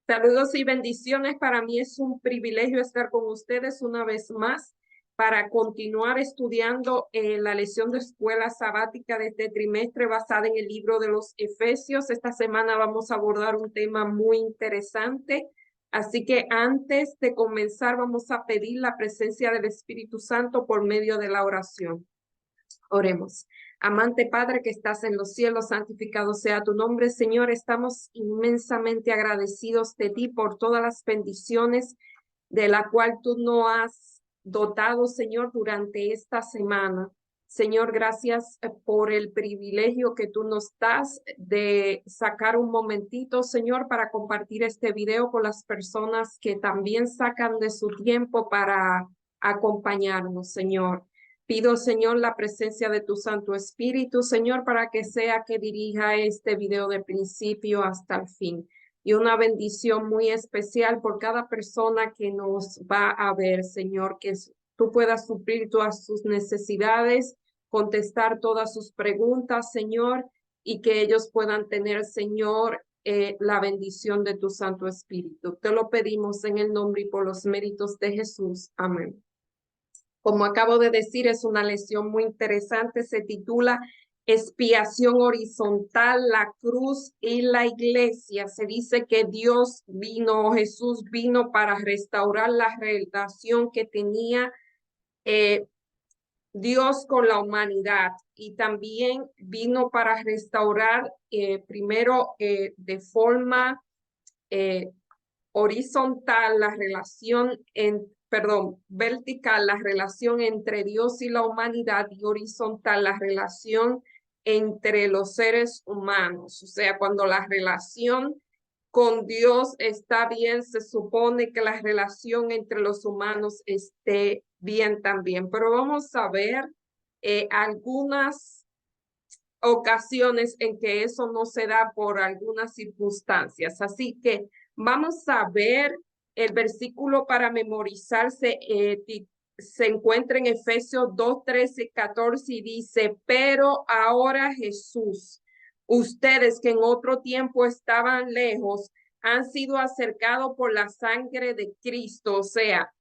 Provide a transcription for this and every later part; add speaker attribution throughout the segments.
Speaker 1: Saludos y bendiciones. Para mí es un privilegio estar con ustedes una vez más para continuar estudiando la lección de escuela sabática de este trimestre basada en el libro de los Efesios. Esta semana vamos a abordar un tema muy interesante. Así que antes de comenzar vamos a pedir la presencia del Espíritu Santo por medio de la oración. Oremos. Amante Padre que estás en los cielos, santificado sea tu nombre, Señor. Estamos inmensamente agradecidos de ti por todas las bendiciones de la cual tú nos has dotado, Señor, durante esta semana. Señor, gracias por el privilegio que tú nos das de sacar un momentito, Señor, para compartir este video con las personas que también sacan de su tiempo para acompañarnos, Señor. Pido, Señor, la presencia de tu Santo Espíritu, Señor, para que sea que dirija este video de principio hasta el fin. Y una bendición muy especial por cada persona que nos va a ver, Señor, que tú puedas suplir todas sus necesidades, contestar todas sus preguntas, Señor, y que ellos puedan tener, Señor, la bendición de tu Santo Espíritu. Te lo pedimos en el nombre y por los méritos de Jesús. Amén. Como acabo de decir, es una lección muy interesante. Se titula Expiación horizontal, la cruz y la iglesia. Se dice que Dios vino, Jesús vino para restaurar la relación que tenía Dios con la humanidad, y también vino para restaurar primero de forma horizontal la relación vertical la relación entre Dios y la humanidad, y horizontal la relación entre los seres humanos. O sea, cuando la relación con Dios está bien, se supone que la relación entre los humanos esté bien también. Pero vamos a ver algunas ocasiones en que eso no se da por algunas circunstancias. Así que vamos a ver el versículo para memorizarse. Se encuentra en Efesios 2, 13, 14 y dice: pero ahora Jesús, ustedes que en otro tiempo estaban lejos, han sido acercados por la sangre de Cristo. O sea,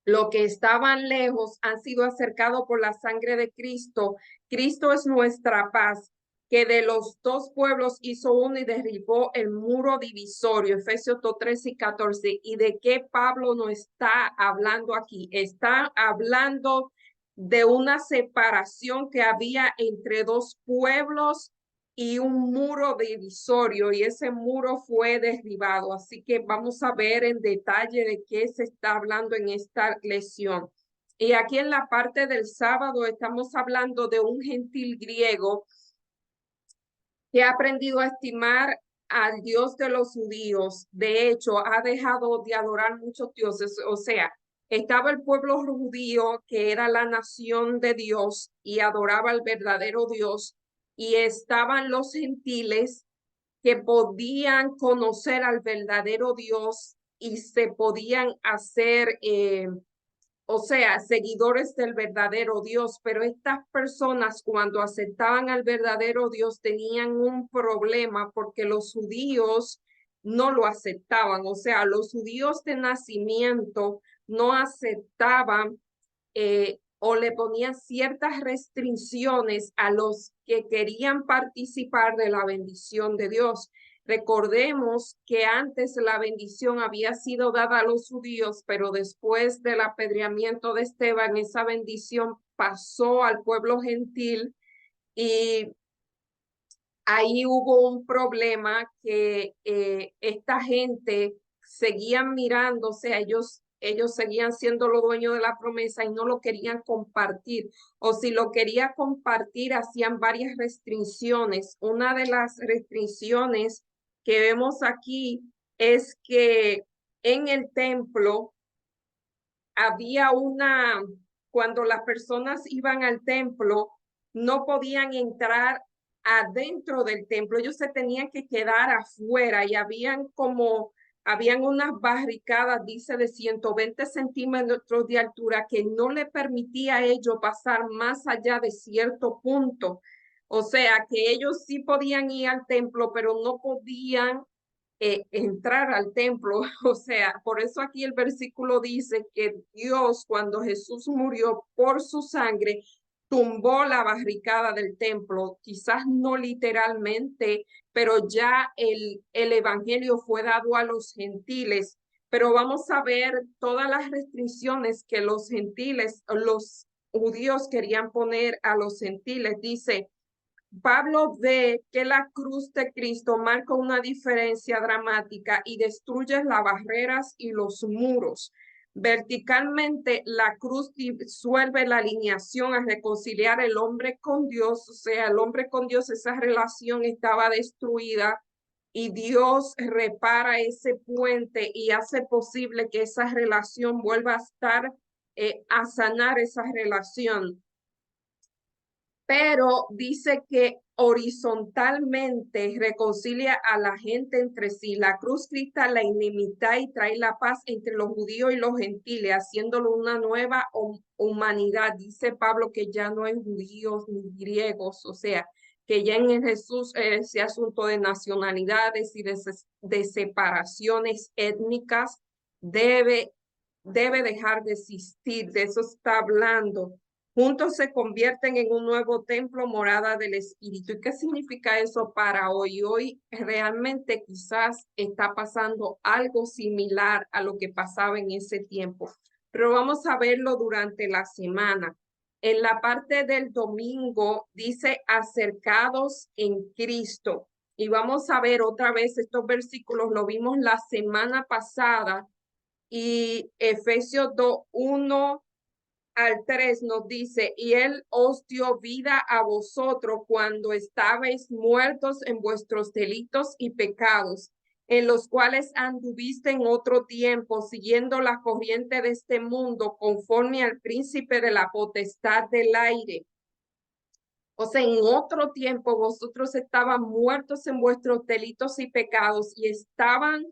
Speaker 1: los que estaban lejos han sido acercados por la sangre de Cristo. Cristo es nuestra paz, que de los dos pueblos hizo uno y derribó el muro divisorio. Efesios 2, 13 y 14. ¿Y de qué Pablo no está hablando aquí? Está hablando de una separación que había entre dos pueblos y un muro divisorio, y ese muro fue derribado. Así que vamos a ver en detalle de qué se está hablando en esta lección. Y aquí en la parte del sábado estamos hablando de un gentil griego que ha aprendido a estimar al Dios de los judíos. De hecho, ha dejado de adorar muchos dioses. O sea, estaba el pueblo judío, que era la nación de Dios y adoraba al verdadero Dios, y estaban los gentiles que podían conocer al verdadero Dios y se podían hacer o sea, seguidores del verdadero Dios. Pero estas personas, cuando aceptaban al verdadero Dios, tenían un problema, porque los judíos no lo aceptaban. O sea, los judíos de nacimiento no aceptaban o le ponían ciertas restricciones a los que querían participar de la bendición de Dios. Recordemos que antes la bendición había sido dada a los judíos, pero después del apedreamiento de Esteban, esa bendición pasó al pueblo gentil, y ahí hubo un problema que esta gente seguían mirando. O sea, ellos seguían siendo los dueños de la promesa y no lo querían compartir. O si lo quería compartir, hacían varias restricciones. Una de las restricciones que vemos aquí es que en el templo había cuando las personas iban al templo, no podían entrar adentro del templo. Ellos se tenían que quedar afuera, y habían unas barricadas, dice, de 120 centímetros de altura, que no le permitía a ellos pasar más allá de cierto punto. O sea, que ellos sí podían ir al templo, pero no podían entrar al templo. O sea, por eso aquí el versículo dice que Dios, cuando Jesús murió por su sangre, tumbó la barricada del templo, quizás no literalmente, pero ya el evangelio fue dado a los gentiles. Pero vamos a ver todas las restricciones que los gentiles, los judíos querían poner a los gentiles. Dice, Pablo ve que la cruz de Cristo marca una diferencia dramática y destruye las barreras y los muros. Verticalmente, la cruz disuelve la alineación a reconciliar el hombre con Dios, o sea, el hombre con Dios, esa relación estaba destruida y Dios repara ese puente y hace posible que esa relación vuelva a estar, a sanar esa relación. Pero dice que horizontalmente reconcilia a la gente entre sí. La cruz quita la inimistad y trae la paz entre los judíos y los gentiles, haciéndolo una nueva humanidad. Dice Pablo que ya no hay judíos ni griegos, o sea, que ya en Jesús ese asunto de nacionalidades y de separaciones étnicas debe dejar de existir. De eso está hablando. Juntos se convierten en un nuevo templo, morada del Espíritu. ¿Y qué significa eso para hoy? Hoy realmente quizás está pasando algo similar a lo que pasaba en ese tiempo, pero vamos a verlo durante la semana. En la parte del domingo dice acercados en Cristo. Y vamos a ver otra vez estos versículos, lo vimos la semana pasada, y Efesios 2:1 al 3 nos dice, y él os dio vida a vosotros cuando estabais muertos en vuestros delitos y pecados, en los cuales anduviste en otro tiempo, siguiendo la corriente de este mundo, conforme al príncipe de la potestad del aire. O sea, en otro tiempo vosotros estaban muertos en vuestros delitos y pecados y estaban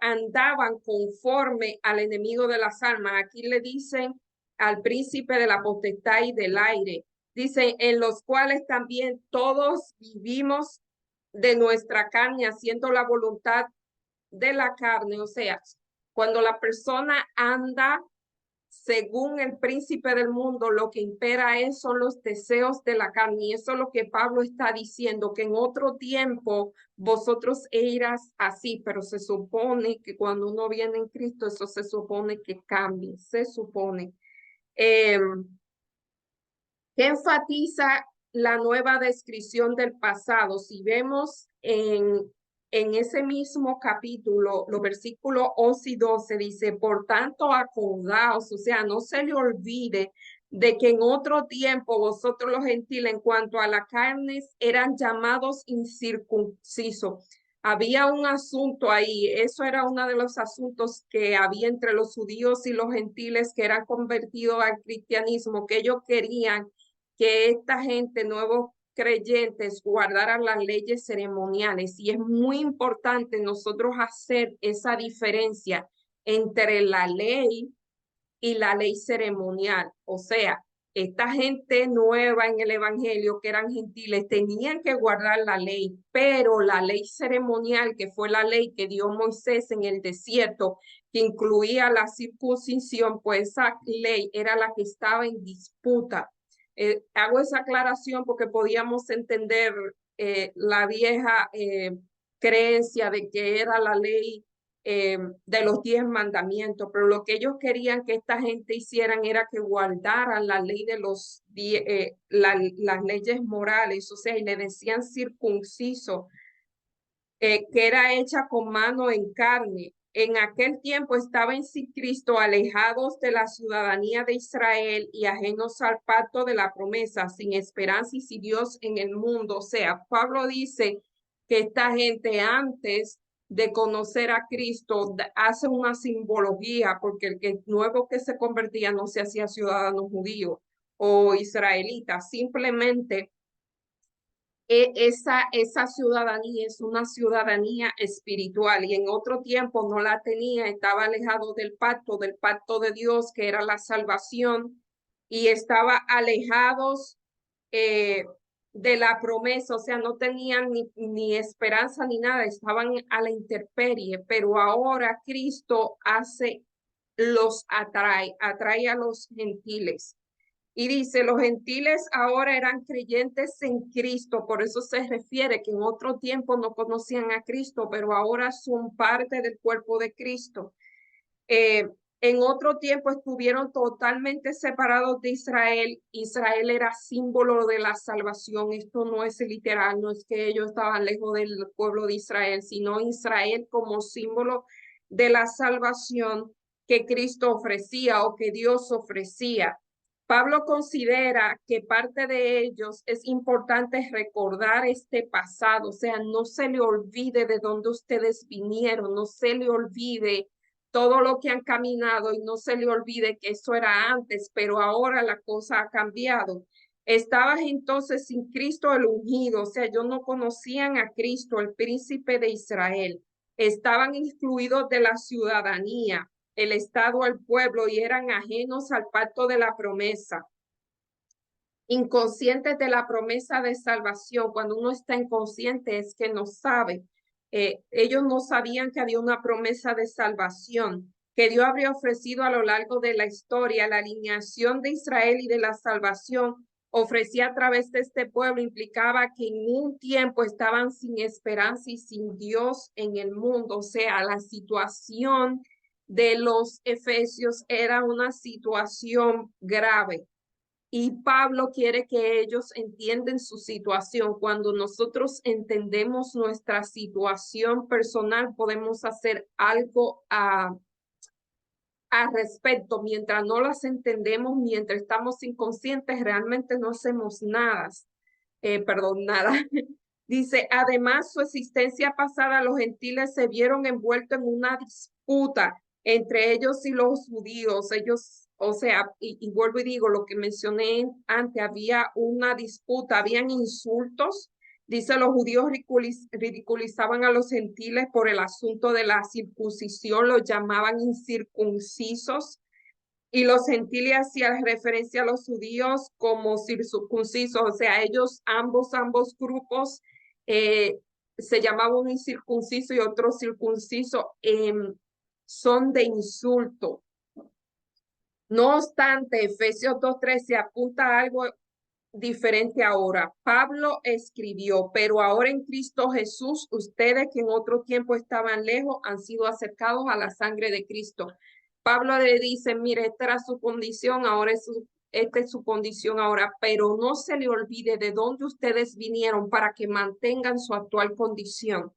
Speaker 1: andaban conforme al enemigo de las almas. Aquí le dicen al príncipe de la potestad y del aire. Dice, en los cuales también todos vivimos de nuestra carne, haciendo la voluntad de la carne. O sea, cuando la persona anda según el príncipe del mundo, lo que impera son los deseos de la carne. Y eso es lo que Pablo está diciendo, que en otro tiempo vosotros eras así, pero se supone que cuando uno viene en Cristo, eso se supone que cambie, se supone. ¿Qué enfatiza la nueva descripción del pasado? Si vemos en ese mismo capítulo, los versículos 11 y 12 dice, por tanto, acordaos, o sea, no se le olvide de que en otro tiempo vosotros los gentiles en cuanto a la carne eran llamados incircuncisos. Había un asunto ahí, eso era uno de los asuntos que había entre los judíos y los gentiles que eran convertidos al cristianismo, que ellos querían que esta gente, nuevos creyentes, guardaran las leyes ceremoniales. Y es muy importante nosotros hacer esa diferencia entre la ley y la ley ceremonial. O sea, esta gente nueva en el evangelio, que eran gentiles, tenían que guardar la ley, pero la ley ceremonial, que fue la ley que dio Moisés en el desierto, que incluía la circuncisión, pues esa ley era la que estaba en disputa. Hago esa aclaración porque podíamos entender la vieja creencia de que era la ley de los 10 mandamientos, pero lo que ellos querían que esta gente hicieran era que guardaran la ley de las leyes morales, o sea, y le decían circunciso, que era hecha con mano en carne. En aquel tiempo estaban sin Cristo, alejados de la ciudadanía de Israel y ajenos al pacto de la promesa, sin esperanza y sin Dios en el mundo. O sea, Pablo dice que esta gente antes de conocer a Cristo hace una simbología, porque el que nuevo que se convertía no se hacía ciudadano judío o israelita, simplemente esa ciudadanía es una ciudadanía espiritual y en otro tiempo no la tenía, estaba alejado del pacto de Dios, que era la salvación, y estaba alejados de la promesa, o sea, no tenían ni esperanza ni nada, estaban a la intemperie, pero ahora Cristo atrae a los gentiles. Y dice, los gentiles ahora eran creyentes en Cristo, por eso se refiere que en otro tiempo no conocían a Cristo, pero ahora son parte del cuerpo de Cristo. En otro tiempo estuvieron totalmente separados de Israel. Israel era símbolo de la salvación. Esto no es literal, no es que ellos estaban lejos del pueblo de Israel, sino Israel como símbolo de la salvación que Cristo ofrecía o que Dios ofrecía. Pablo considera que parte de ellos es importante recordar este pasado, o sea, no se le olvide de dónde ustedes vinieron, no se le olvide todo lo que han caminado y no se le olvide que eso era antes, pero ahora la cosa ha cambiado. Estabas entonces sin Cristo el ungido, o sea, ellos no conocían a Cristo, el príncipe de Israel. Estaban excluidos de la ciudadanía, el Estado al pueblo y eran ajenos al pacto de la promesa. Inconscientes de la promesa de salvación. Cuando uno está inconsciente es que no sabe. Ellos no sabían que había una promesa de salvación que Dios habría ofrecido a lo largo de la historia. La alineación de Israel y de la salvación ofrecía a través de este pueblo implicaba que en un tiempo estaban sin esperanza y sin Dios en el mundo. O sea, la situación de los efesios era una situación grave. Y Pablo quiere que ellos entiendan su situación. Cuando nosotros entendemos nuestra situación personal, podemos hacer algo a respecto. Mientras no las entendemos, mientras estamos inconscientes, realmente no hacemos nada. Nada. Dice, además, su existencia pasada, los gentiles se vieron envueltos en una disputa entre ellos y los judíos. Ellos, o sea, y vuelvo y digo lo que mencioné antes, había una disputa, habían insultos. Dice, los judíos ridiculizaban a los gentiles por el asunto de la circuncisión, los llamaban incircuncisos. Y los gentiles hacían referencia a los judíos como circuncisos, o sea, ellos, ambos grupos, eh, se llamaban un incircunciso y otro circunciso, son de insulto. No obstante, Efesios 2:13 apunta a algo diferente ahora. Pablo escribió, pero ahora en Cristo Jesús, ustedes que en otro tiempo estaban lejos han sido acercados a la sangre de Cristo. Pablo le dice, mire, esta era su condición, esta es su condición ahora, pero no se le olvide de dónde ustedes vinieron para que mantengan su actual condición.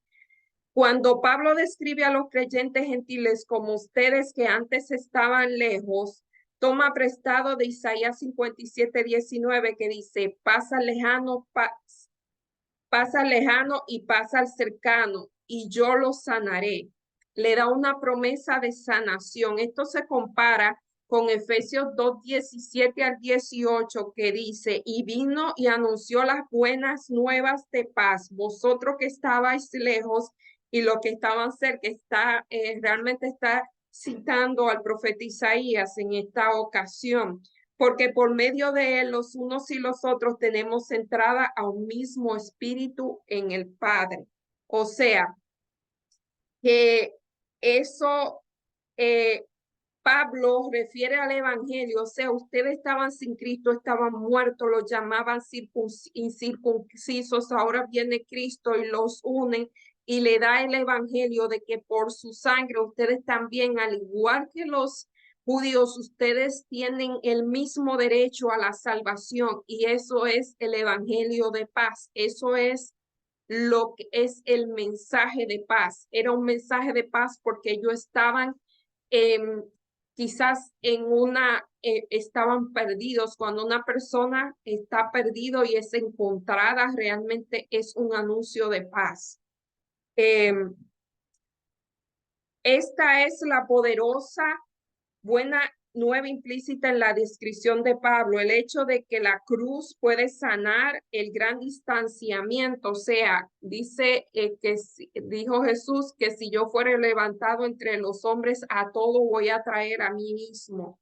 Speaker 1: Cuando Pablo describe a los creyentes gentiles como ustedes que antes estaban lejos, toma prestado de Isaías 57:19 que dice, pasa lejano y pasa al cercano y yo lo sanaré. Le da una promesa de sanación. Esto se compara con Efesios 2:17-18 que dice, y vino y anunció las buenas nuevas de paz, vosotros que estabais lejos y los que estaban cerca. Realmente está citando al profeta Isaías en esta ocasión, porque por medio de él los unos y los otros tenemos entrada a un mismo espíritu en el Padre. O sea, que eso Pablo refiere al evangelio, o sea, ustedes estaban sin Cristo, estaban muertos, los llamaban incircuncisos, ahora viene Cristo y los une y le da el evangelio de que por su sangre ustedes también, al igual que los judíos, ustedes tienen el mismo derecho a la salvación y eso es el evangelio de paz, eso es lo que es el mensaje de paz. Era un mensaje de paz porque ellos estaban quizás estaban perdidos. Cuando una persona está perdido y es encontrada, realmente es un anuncio de paz. Esta es la poderosa, buena nueva implícita en la descripción de Pablo, el hecho de que la cruz puede sanar el gran distanciamiento, o sea, dijo Jesús que si yo fuera levantado entre los hombres, a todo voy a traer a mí mismo.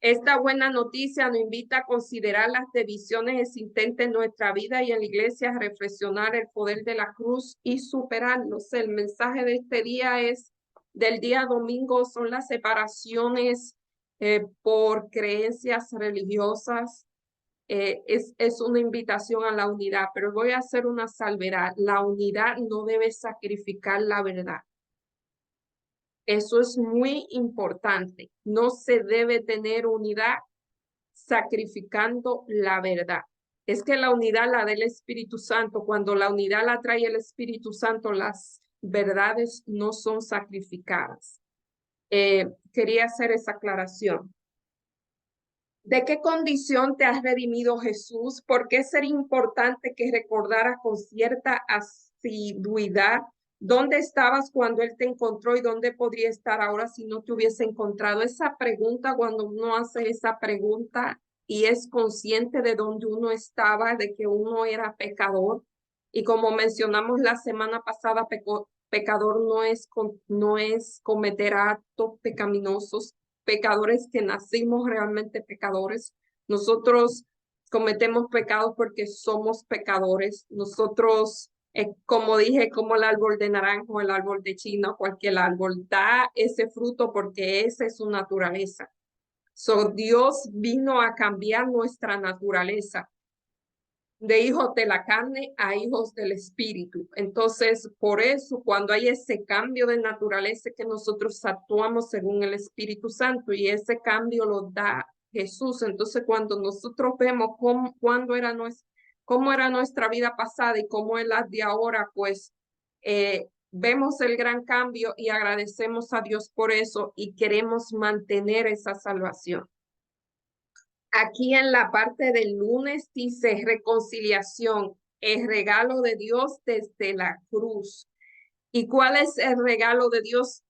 Speaker 1: Esta buena noticia nos invita a considerar las divisiones existentes en nuestra vida y en la iglesia, a reflexionar el poder de la cruz y superarlos. El mensaje de este día del día domingo, son las separaciones por creencias religiosas. Es una invitación a la unidad, pero voy a hacer una salvedad. La unidad no debe sacrificar la verdad. Eso es muy importante. No se debe tener unidad sacrificando la verdad. Es que la unidad la del Espíritu Santo. Cuando la unidad la trae el Espíritu Santo, las verdades no son sacrificadas. Quería hacer esa aclaración. ¿De qué condición te has redimido, Jesús? ¿Por qué sería importante que recordaras con cierta asiduidad dónde estabas cuando Él te encontró y dónde podría estar ahora si no te hubiese encontrado? Esa pregunta, cuando uno hace esa pregunta y es consciente de dónde uno estaba, de que uno era pecador, y como mencionamos la semana pasada, pecador no es cometer actos pecaminosos. Pecadores que nacimos realmente pecadores. Nosotros cometemos pecados porque somos pecadores. Nosotros, como dije, como el árbol de naranjo, el árbol de China, cualquier árbol, da ese fruto porque esa es su naturaleza. Dios vino a cambiar nuestra naturaleza de hijos de la carne a hijos del espíritu. Entonces, por eso, cuando hay ese cambio de naturaleza, que nosotros actuamos según el Espíritu Santo, y ese cambio lo da Jesús. Entonces, cuando nosotros vemos cómo era nuestra vida pasada y cómo es la de ahora, pues vemos el gran cambio y agradecemos a Dios por eso y queremos mantener esa salvación. Aquí en la parte del lunes dice reconciliación, el regalo de Dios desde la cruz. ¿Y cuál es el regalo de Dios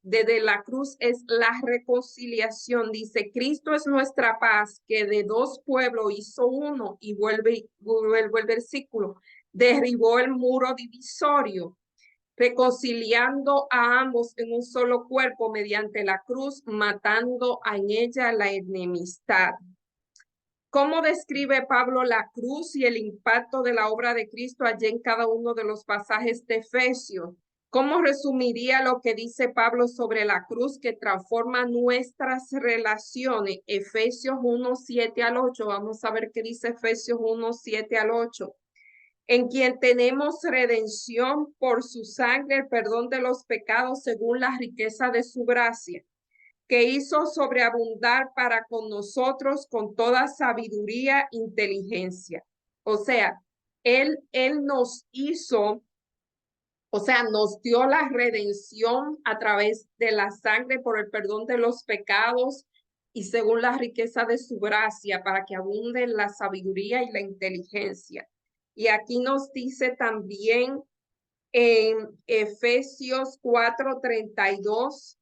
Speaker 1: desde la cruz? Es la reconciliación. Dice, Cristo es nuestra paz, que de dos pueblos hizo uno, y vuelve el versículo, derribó el muro divisorio, reconciliando a ambos en un solo cuerpo mediante la cruz, matando en ella la enemistad. ¿Cómo describe Pablo la cruz y el impacto de la obra de Cristo allí en cada uno de los pasajes de Efesios? ¿Cómo resumiría lo que dice Pablo sobre la cruz que transforma nuestras relaciones? Efesios 1, 7 al 8. Vamos a ver qué dice Efesios 1, 7 al 8. En quien tenemos redención por su sangre, el perdón de los pecados según la riqueza de su gracia, que hizo sobreabundar para con nosotros con toda sabiduría, inteligencia. O sea, Él nos hizo, o sea, nos dio la redención a través de la sangre por el perdón de los pecados y según la riqueza de su gracia, para que abunde la sabiduría y la inteligencia. Y aquí nos dice también en Efesios 4:32,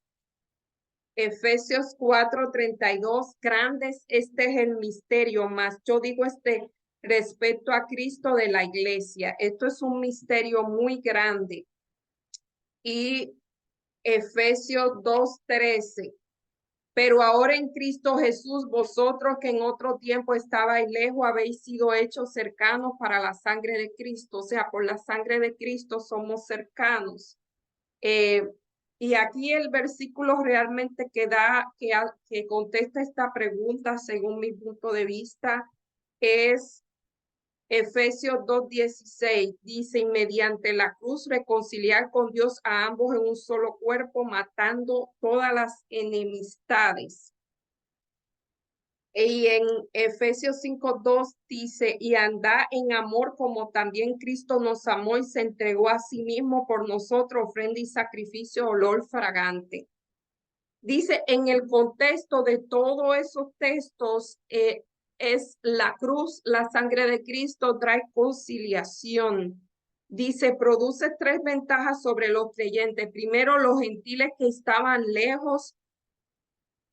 Speaker 1: Efesios 4:32, grandes, este es el misterio, más yo digo respecto a Cristo de la iglesia. Esto es un misterio muy grande. Y Efesios 2:13, pero ahora en Cristo Jesús, vosotros que en otro tiempo estabais lejos, habéis sido hechos cercanos para la sangre de Cristo. O sea, por la sangre de Cristo somos cercanos. Y aquí el versículo realmente que contesta esta pregunta, según mi punto de vista, es Efesios 2:16. Dice, y mediante la cruz reconciliar con Dios a ambos en un solo cuerpo, matando todas las enemistades. Y en Efesios 5:2 dice, y anda en amor como también Cristo nos amó y se entregó a sí mismo por nosotros, ofrenda y sacrificio, olor fragante. Dice, en el contexto de todos esos textos, es la cruz, la sangre de Cristo trae conciliación. Dice, produce tres ventajas sobre los creyentes. Primero, los gentiles que estaban lejos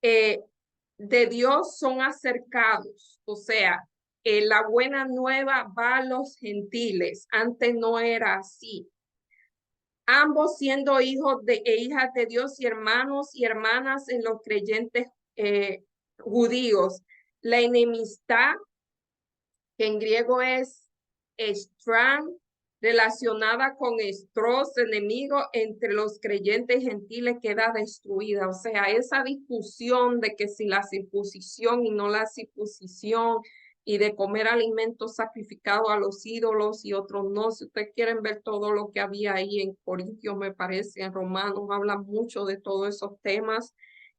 Speaker 1: de Dios son acercados. O sea, la buena nueva va a los gentiles. Antes no era así. Ambos siendo hijos e hijas de Dios y hermanos y hermanas en los creyentes judíos. La enemistad, que en griego es estran, relacionada con estros, enemigo entre los creyentes gentiles, queda destruida. O sea, esa discusión de que si la circuncisión y no la circuncisión, y de comer alimentos sacrificados a los ídolos y otros no. Si ustedes quieren ver todo lo que había ahí en Corintios, me parece, en Romanos, habla mucho de todos esos temas,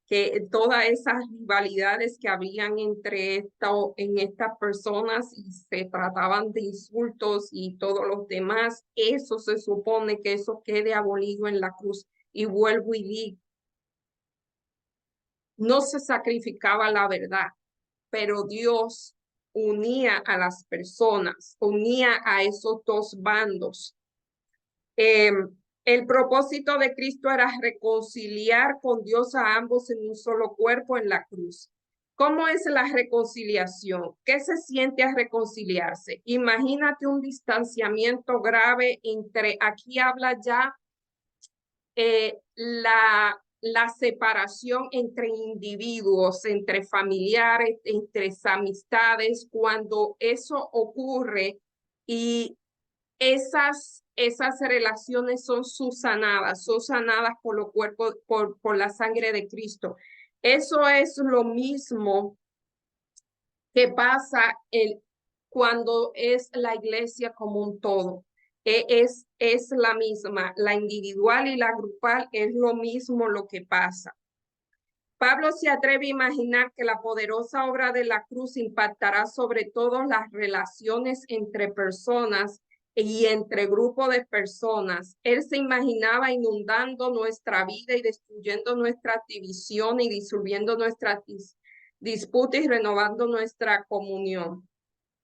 Speaker 1: que todas esas rivalidades que habían en estas personas y se trataban de insultos y todos los demás, eso se supone que eso quede abolido en la cruz. Y vuelvo y digo, no se sacrificaba la verdad, pero Dios unía a las personas, unía a esos dos bandos. Eh, el propósito de Cristo era reconciliar con Dios a ambos en un solo cuerpo en la cruz. ¿Cómo es la reconciliación? ¿Qué se siente a reconciliarse? Imagínate un distanciamiento grave entre, aquí habla ya la separación entre individuos, entre familiares, entre amistades, cuando eso ocurre y esas relaciones son sanadas por los cuerpos, por la sangre de Cristo. Eso es lo mismo que pasa cuando es la iglesia como un todo. Es la misma, la individual y la grupal es lo mismo lo que pasa. Pablo se atreve a imaginar que la poderosa obra de la cruz impactará sobre todo las relaciones entre personas y entre grupos de personas. Él se imaginaba inundando nuestra vida y destruyendo nuestra división y disolviendo nuestras disputas y renovando nuestra comunión.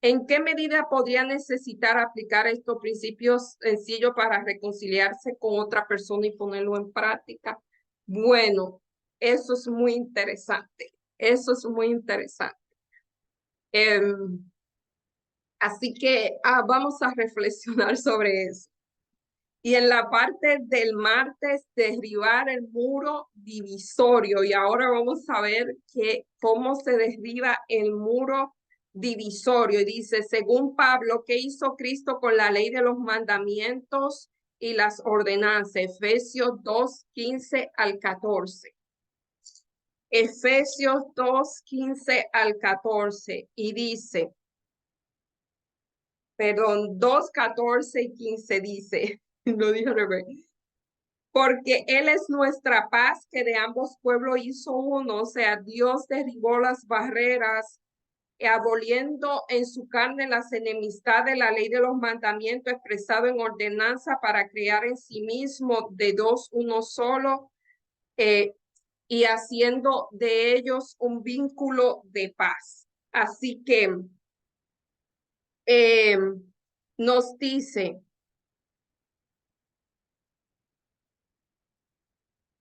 Speaker 1: ¿En qué medida podría necesitar aplicar estos principios sencillos para reconciliarse con otra persona y ponerlo en práctica? Bueno, eso es muy interesante. Eso es muy interesante. Así que vamos a reflexionar sobre eso. Y en la parte del martes, derribar el muro divisorio. Y ahora vamos a ver cómo se derriba el muro divisorio. Y dice, según Pablo, ¿qué hizo Cristo con la ley de los mandamientos y las ordenanzas? Efesios 2, 15 al 14. Efesios 2, 15 al 14. Y dice, perdón, 2, 14 y 15 dice, lo dije al revés. Porque Él es nuestra paz, que de ambos pueblos hizo uno. O sea, Dios derribó las barreras, aboliendo en su carne las enemistades de la ley de los mandamientos expresado en ordenanza, para crear en sí mismo de dos uno solo, y haciendo de ellos un vínculo de paz. Así que eh, nos dice,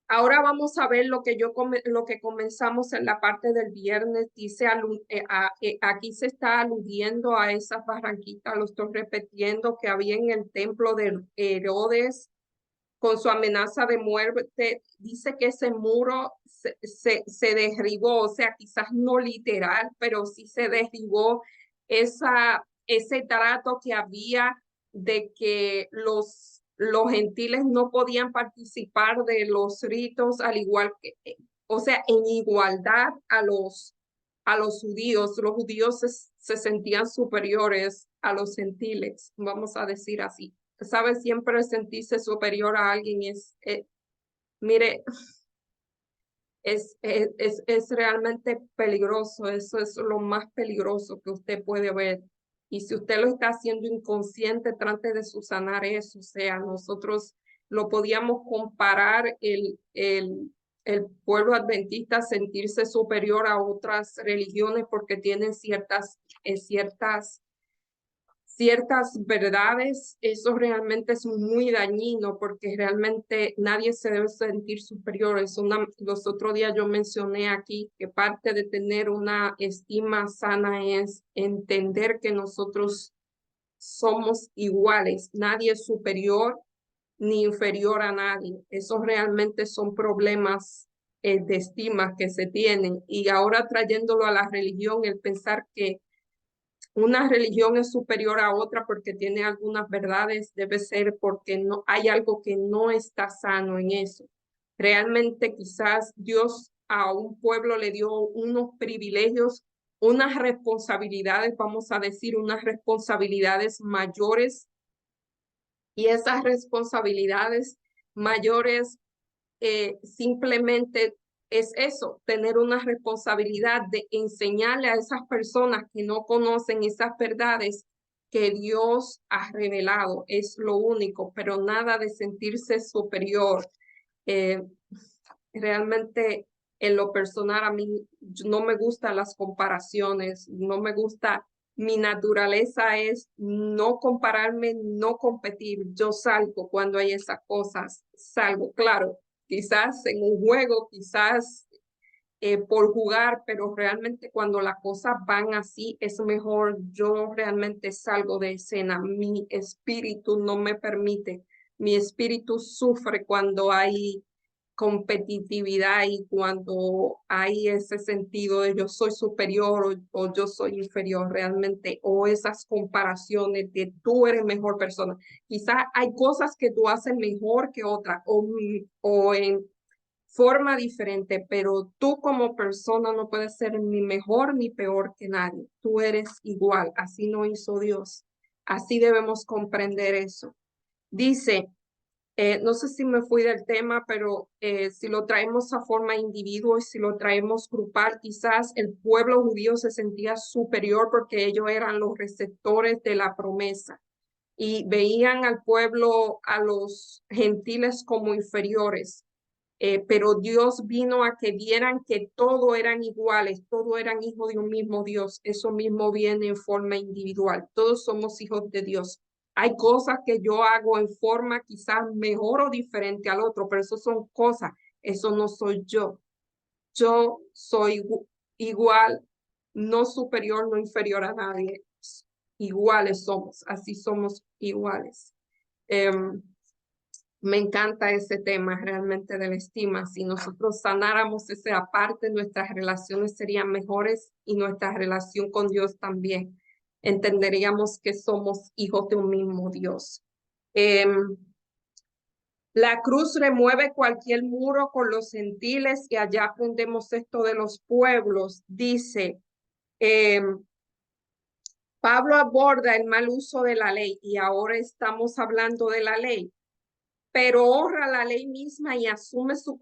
Speaker 1: ahora vamos a ver lo que comenzamos en la parte del viernes. Dice, aquí se está aludiendo a esas barranquitas, lo estoy repitiendo, que había en el templo de Herodes con su amenaza de muerte. Dice que ese muro se derribó, o sea, quizás no literal, pero sí se derribó ese trato que había de que los gentiles no podían participar de los ritos, al igual que, o sea, en igualdad a los judíos. Los judíos se sentían superiores a los gentiles, vamos a decir así. ¿Sabes? Siempre sentirse superior a alguien mire, es realmente peligroso. Eso es lo más peligroso que usted puede ver. Y si usted lo está haciendo inconsciente, trate de subsanar eso. O sea, nosotros lo podíamos comparar el pueblo adventista a sentirse superior a otras religiones porque tienen ciertas verdades. Eso realmente es muy dañino porque realmente nadie se debe sentir superior. Los otros días yo mencioné aquí que parte de tener una estima sana es entender que nosotros somos iguales. Nadie es superior ni inferior a nadie. Esos realmente son problemas de estima que se tienen. Y ahora trayéndolo a la religión, el pensar que una religión es superior a otra porque tiene algunas verdades, debe ser porque no hay algo que no está sano en eso. Realmente quizás Dios a un pueblo le dio unos privilegios, unas responsabilidades, vamos a decir, unas responsabilidades mayores, y esas responsabilidades mayores simplemente es eso, tener una responsabilidad de enseñarle a esas personas que no conocen esas verdades que Dios ha revelado. Es lo único, pero nada de sentirse superior. Eh, Realmente en lo personal a mí no me gustan las comparaciones, no me gusta, mi naturaleza es no compararme, no competir. Yo salgo cuando hay esas cosas, salgo, claro, quizás en un juego, quizás por jugar, pero realmente cuando las cosas van así es mejor. Yo realmente salgo de escena, mi espíritu no me permite, mi espíritu sufre cuando hay competitividad y cuando hay ese sentido de yo soy superior o yo soy inferior realmente, o esas comparaciones de tú eres mejor persona. Quizás hay cosas que tú haces mejor que otras o en forma diferente, pero tú como persona no puedes ser ni mejor ni peor que nadie. Tú eres igual, así no hizo Dios. Así debemos comprender eso. Dice, no sé si me fui del tema, pero si lo traemos a forma individuo y si lo traemos grupal, quizás el pueblo judío se sentía superior porque ellos eran los receptores de la promesa y veían al pueblo, a los gentiles como inferiores. Pero Dios vino a que vieran que todos eran iguales, todos eran hijos de un mismo Dios. Eso mismo viene en forma individual. Todos somos hijos de Dios. Hay cosas que yo hago en forma quizás mejor o diferente al otro, pero eso son cosas, eso no soy yo. Yo soy igual, no superior, no inferior a nadie. Iguales somos, así somos iguales. Me encanta ese tema realmente de la estima. Si nosotros sanáramos esa parte, nuestras relaciones serían mejores y nuestra relación con Dios también. Entenderíamos que somos hijos de un mismo Dios. La cruz remueve cualquier muro con los gentiles y allá aprendemos esto de los pueblos. Dice, Pablo aborda el mal uso de la ley y ahora estamos hablando de la ley, pero honra la ley misma y asume su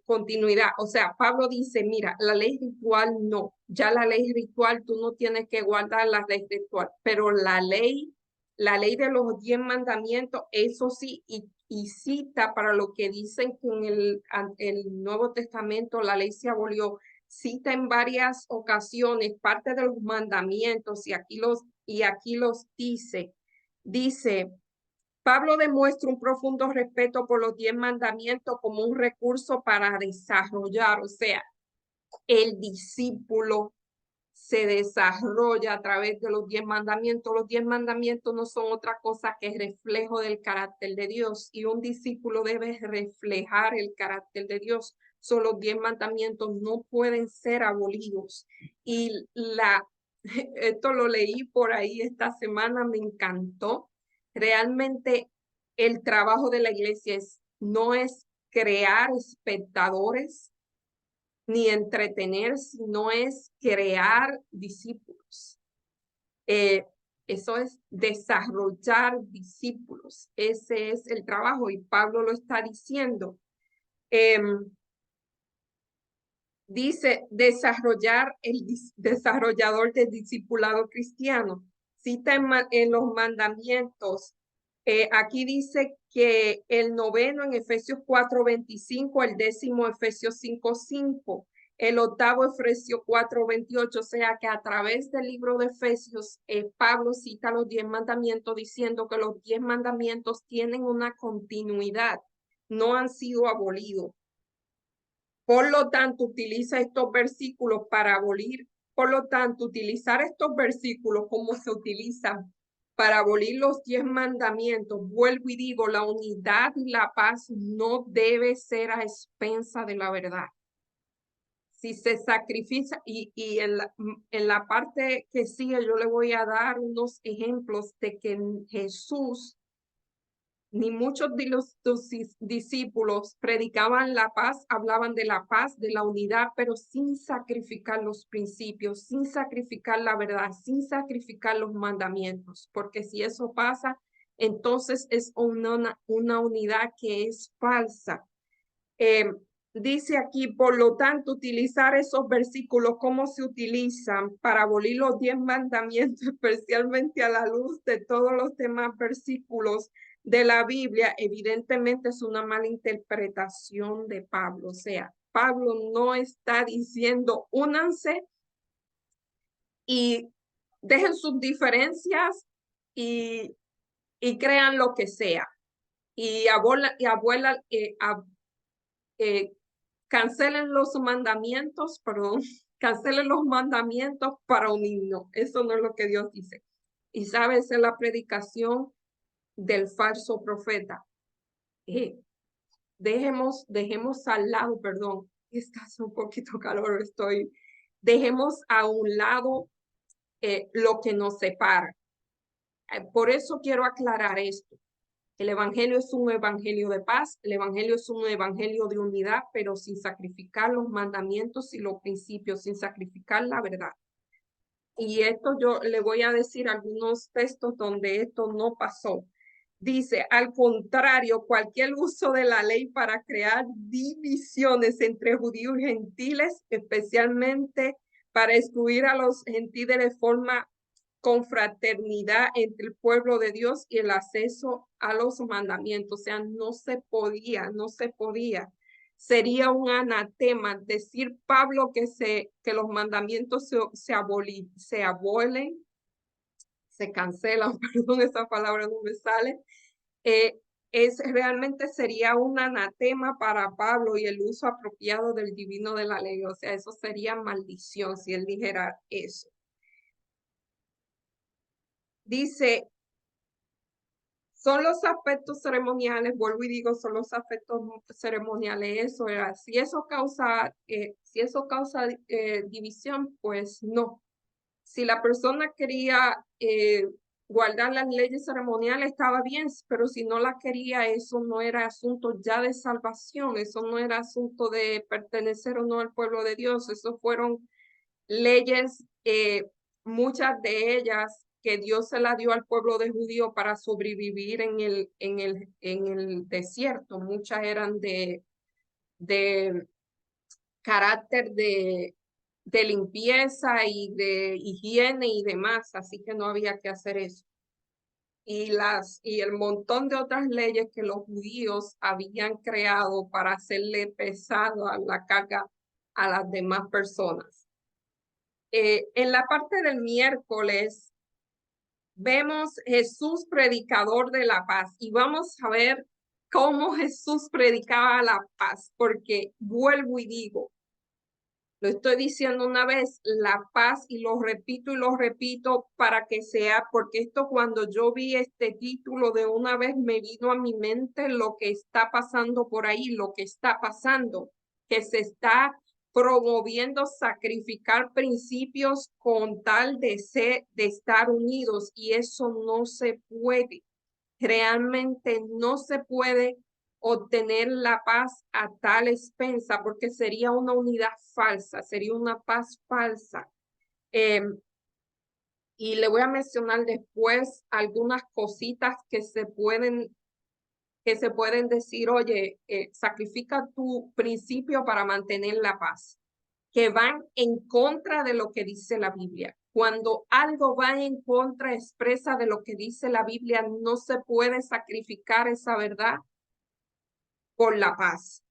Speaker 1: continuidad. O sea, Pablo dice, mira, la ley ritual no, ya la ley ritual tú no tienes que guardar la ley ritual, pero la ley de los 10 mandamientos, eso sí, y cita para lo que dicen que en el Nuevo Testamento la ley se abolió, cita en varias ocasiones parte de los mandamientos y aquí los dice, Pablo demuestra un profundo respeto por los 10 mandamientos como un recurso para desarrollar, o sea, el discípulo se desarrolla a través de los 10 mandamientos. Los 10 mandamientos no son otra cosa que reflejo del carácter de Dios y un discípulo debe reflejar el carácter de Dios. Son los 10 mandamientos, no pueden ser abolidos. Y esto lo leí por ahí esta semana, me encantó. Realmente el trabajo de la iglesia no es crear espectadores ni entretener, sino es crear discípulos. Eso es desarrollar discípulos. Ese es el trabajo y Pablo lo está diciendo. Dice desarrollar el desarrollador del discipulado cristiano. Cita en los mandamientos. Aquí dice que el noveno en Efesios 4:25, el décimo Efesios 5:5, el octavo Efesios 4:28, o sea que a través del libro de Efesios, Pablo cita los 10 mandamientos diciendo que los 10 mandamientos tienen una continuidad, no han sido abolidos. Por lo tanto, utiliza estos versículos para abolir. Por lo tanto, utilizar estos versículos como se utilizan para abolir los 10 mandamientos, vuelvo y digo, la unidad y la paz no debe ser a expensa de la verdad. si se sacrifica, y en la parte que sigue yo le voy a dar unos ejemplos de que Jesús ni muchos de sus discípulos predicaban la paz, hablaban de la paz, de la unidad, pero sin sacrificar los principios, sin sacrificar la verdad, sin sacrificar los mandamientos, porque si eso pasa, entonces es una unidad que es falsa. Dice aquí, por lo tanto, utilizar esos versículos, cómo se utilizan para abolir los 10 mandamientos, especialmente a la luz de todos los demás versículos de la Biblia, evidentemente es una mala interpretación de Pablo. O sea, Pablo no está diciendo únanse y dejen sus diferencias y, y crean lo que sea. Y cancelen los mandamientos, perdón, cancelen los mandamientos para unirnos. Eso no es lo que Dios dice. Y sabes, es la predicación del falso profeta. Dejemos al lado, perdón, está un poquito calor, dejemos a un lado lo que nos separa. Por eso quiero aclarar esto. El evangelio es un evangelio de paz, el evangelio es un evangelio de unidad, pero sin sacrificar los mandamientos y los principios, sin sacrificar la verdad. Y esto yo le voy a decir algunos textos donde esto no pasó. Dice, al contrario, cualquier uso de la ley para crear divisiones entre judíos y gentiles, especialmente para excluir a los gentiles de forma con fraternidad entre el pueblo de Dios y el acceso a los mandamientos. O sea, no se podía. Sería un anatema decir Pablo que los mandamientos se abolen, se cancelan, perdón, esa palabra no me sale. Realmente sería un anatema para Pablo y el uso apropiado del divino de la ley. O sea, eso sería maldición si él dijera eso. Dice, son los aspectos ceremoniales, vuelvo y digo, son los aspectos ceremoniales, eso era. Si eso causa división, pues no. Si la persona quería guardar las leyes ceremoniales, estaba bien, pero si no la quería, eso no era asunto ya de salvación, eso no era asunto de pertenecer o no al pueblo de Dios, eso fueron leyes, muchas de ellas que Dios se la dio al pueblo de judío para sobrevivir en el desierto. Muchas eran de carácter de limpieza y de higiene y demás, así que no había que hacer eso. Y el montón de otras leyes que los judíos habían creado para hacerle pesado a la carga a las demás personas. En la parte del miércoles vemos Jesús predicador de la paz y vamos a ver cómo Jesús predicaba la paz, porque vuelvo y digo, lo estoy diciendo una vez, la paz, y lo repito para que sea, porque esto cuando yo vi este título de una vez me vino a mi mente lo que está pasando por ahí, lo que está pasando, que se está promoviendo sacrificar principios con tal de estar unidos, y eso no se puede. Realmente no se puede obtener la paz a tal expensa, porque sería una unidad falsa, sería una paz falsa. Y le voy a mencionar después algunas cositas que se pueden decir, oye, sacrifica tu principio para mantener la paz, que van en contra de lo que dice la Biblia. Cuando algo va en contra expresa de lo que dice la Biblia, no se puede sacrificar esa verdad por la paz.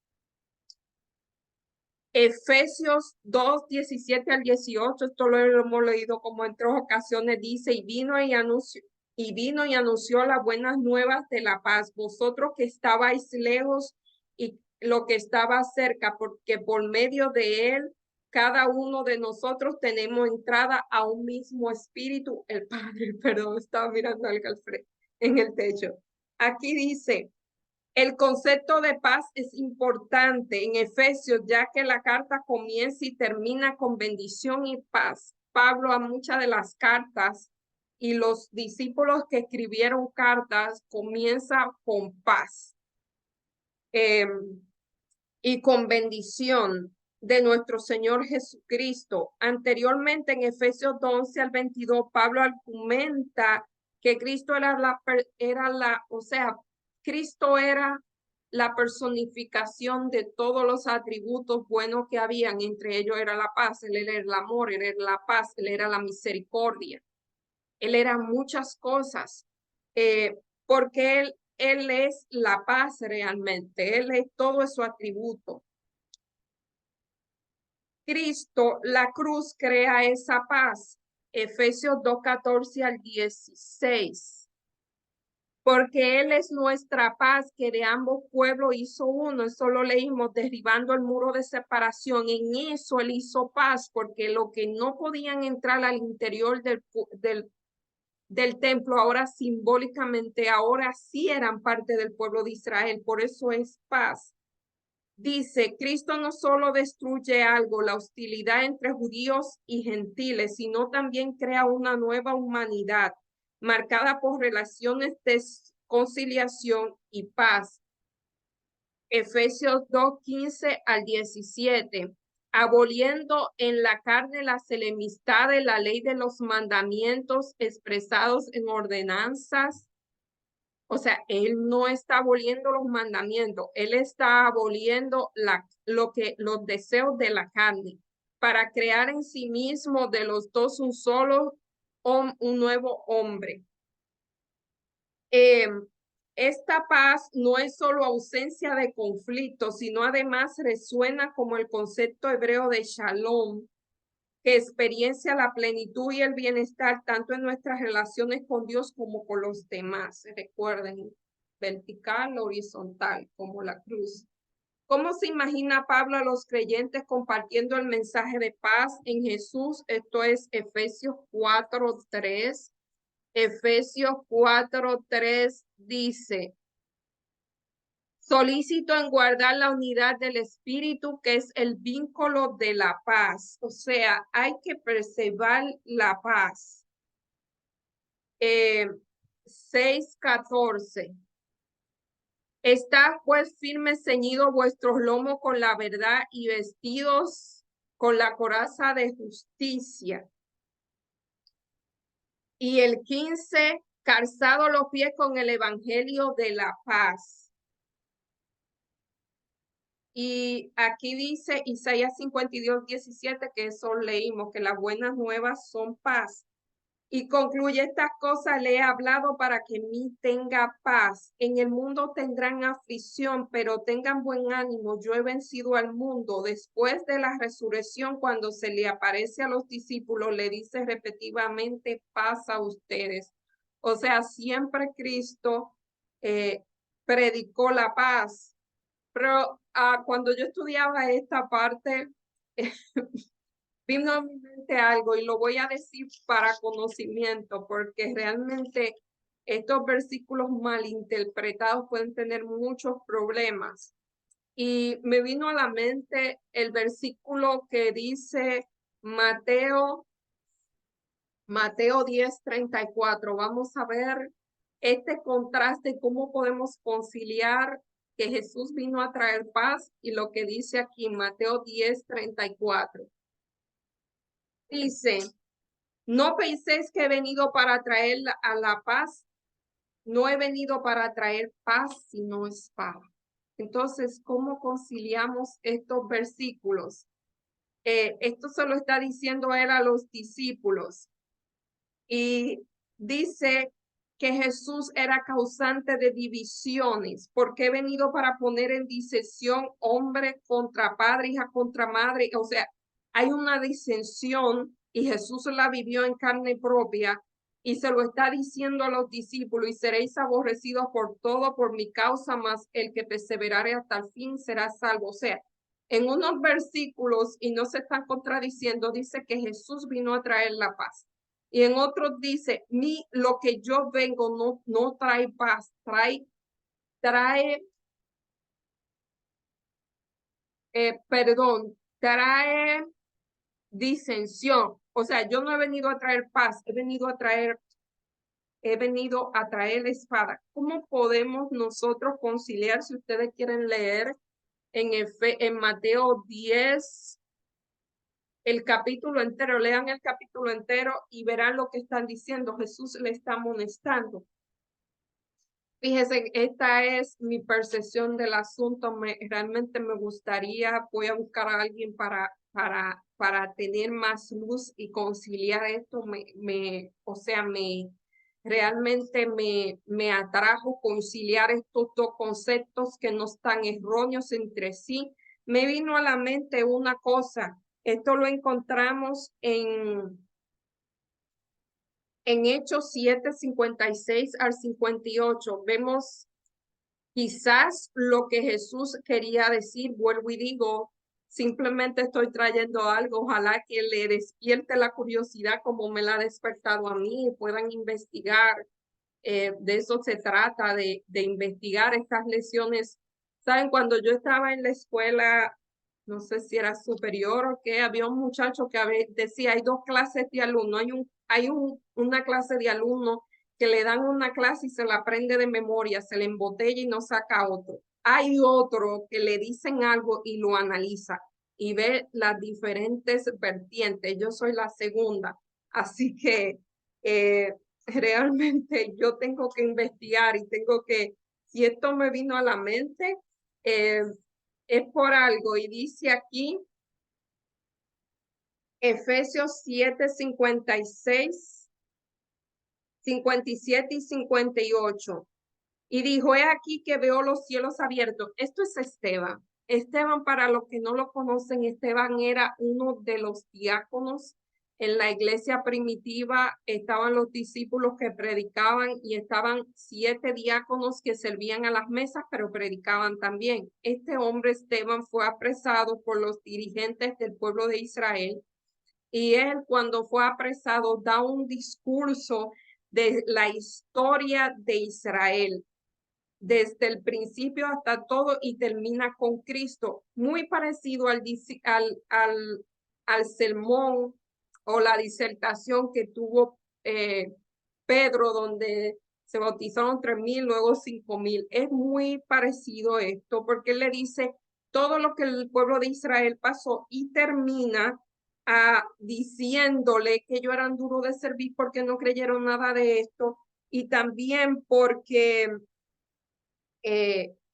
Speaker 1: Efesios 2, 17 al 18, esto lo hemos leído como en 3 ocasiones, dice, y vino y anunció las buenas nuevas de la paz, vosotros que estabais lejos y lo que estaba cerca, porque por medio de él, cada uno de nosotros tenemos entrada a un mismo espíritu, el Padre, perdón, estaba mirando al Alfred en el techo. Aquí dice, El concepto de paz es importante en Efesios, ya que la carta comienza y termina con bendición y paz. Pablo a muchas de las cartas y los discípulos que escribieron cartas comienza con paz y con bendición de nuestro Señor Jesucristo. Anteriormente en Efesios 11 al 22, Pablo argumenta que Cristo Cristo era la personificación de todos los atributos buenos que habían, entre ellos era la paz, él era el amor, él era la paz, él era la misericordia, él era muchas cosas, porque él es la paz realmente, él es todo su atributo. Cristo, la cruz crea esa paz. Efesios 2:14 al 16. Porque Él es nuestra paz, que de ambos pueblos hizo uno. Eso lo leímos, derribando el muro de separación. En eso Él hizo paz, porque lo que no podían entrar al interior del templo, ahora simbólicamente, ahora sí eran parte del pueblo de Israel. Por eso es paz. Dice, Cristo no solo destruye algo, la hostilidad entre judíos y gentiles, sino también crea una nueva humanidad marcada por relaciones de conciliación y paz. Efesios 2:15 al 17. Aboliendo en la carne las enemistades, la ley de los mandamientos expresados en ordenanzas. O sea, él no está aboliendo los mandamientos, él está aboliendo los deseos de la carne para crear en sí mismo de los dos un solo, un nuevo hombre. Esta paz no es solo ausencia de conflicto, sino además resuena como el concepto hebreo de shalom, que experiencia la plenitud y el bienestar tanto en nuestras relaciones con Dios como con los demás. Recuerden, vertical, horizontal, como la cruz. ¿Cómo se imagina Pablo a los creyentes compartiendo el mensaje de paz en Jesús? Esto es Efesios 4:3. Efesios 4:3 dice: solícito en guardar la unidad del espíritu, que es el vínculo de la paz. O sea, hay que preservar la paz. 6:14. Está pues firme ceñido vuestros lomos con la verdad y vestidos con la coraza de justicia. Y el 15, calzado los pies con el evangelio de la paz. Y aquí dice Isaías 52:17, que eso leímos, que las buenas nuevas son paz. Y concluye, estas cosas le he hablado para que en mí tenga paz. En el mundo tendrán aflicción, pero tengan buen ánimo. Yo he vencido al mundo. Después de la resurrección, cuando se le aparece a los discípulos, le dice repetidamente, paz a ustedes. O sea, siempre Cristo predicó la paz. Pero cuando yo estudiaba esta parte, vino a mi mente algo y lo voy a decir para conocimiento, porque realmente estos versículos malinterpretados pueden tener muchos problemas. Y me vino a la mente el versículo que dice Mateo 10:34. Vamos a ver este contraste, cómo podemos conciliar que Jesús vino a traer paz y lo que dice aquí Mateo 10:34. Dice, no penséis que he venido para traer a la paz, no he venido para traer paz, sino espada. Entonces, ¿cómo conciliamos estos versículos? Esto se lo está diciendo él a los discípulos. Y dice que Jesús era causante de divisiones, porque he venido para poner en disensión hombre contra padre, hija contra madre. O sea, hay una disensión y Jesús la vivió en carne propia y se lo está diciendo a los discípulos: y seréis aborrecidos por todo por mi causa, mas el que perseverare hasta el fin será salvo. O sea, en unos versículos, y no se están contradiciendo, dice que Jesús vino a traer la paz. Y en otros dice, lo que yo vengo no trae paz, trae trae disensión. O sea, yo no he venido a traer paz, he venido a traer la espada. ¿Cómo podemos nosotros conciliar? Si ustedes quieren leer en Mateo 10, el capítulo entero, lean el capítulo entero y verán lo que están diciendo. Jesús le está amonestando. Fíjense, esta es mi percepción del asunto. Realmente me gustaría, voy a buscar a alguien para tener más luz y conciliar esto. Realmente me atrajo conciliar estos dos conceptos que no están erróneos entre sí. Me vino a la mente una cosa. Esto lo encontramos en Hechos 7, 56 al 58. Vemos quizás lo que Jesús quería decir. Vuelvo y digo, simplemente estoy trayendo algo. Ojalá que le despierte la curiosidad como me la ha despertado a mí y puedan investigar. De eso se trata, de investigar estas lesiones. Saben, cuando yo estaba en la escuela, no sé si era superior o qué, había un muchacho que decía, hay dos clases de alumnos, una clase de alumnos que le dan una clase y se la aprende de memoria, se le embotella y no saca otro. Hay otro que le dicen algo y lo analiza y ve las diferentes vertientes. Yo soy la segunda, así que realmente yo tengo que investigar y si esto me vino a la mente, es por algo. Y dice aquí, Efesios 7, 56, 57 y 58. Y dijo, he aquí que veo los cielos abiertos. Esto es Esteban. Esteban, para los que no lo conocen, Esteban era uno de los diáconos en la iglesia primitiva. Estaban los discípulos que predicaban y estaban 7 diáconos que servían a las mesas, pero predicaban también. Este hombre, Esteban, fue apresado por los dirigentes del pueblo de Israel. Y él, cuando fue apresado, da un discurso de la historia de Israel desde el principio hasta todo y termina con Cristo, muy parecido al sermón o la disertación que tuvo Pedro, donde se bautizaron 3,000, luego 5,000. Es muy parecido esto, porque él le dice todo lo que el pueblo de Israel pasó y termina diciéndole que ellos eran duros de servir porque no creyeron nada de esto y también porque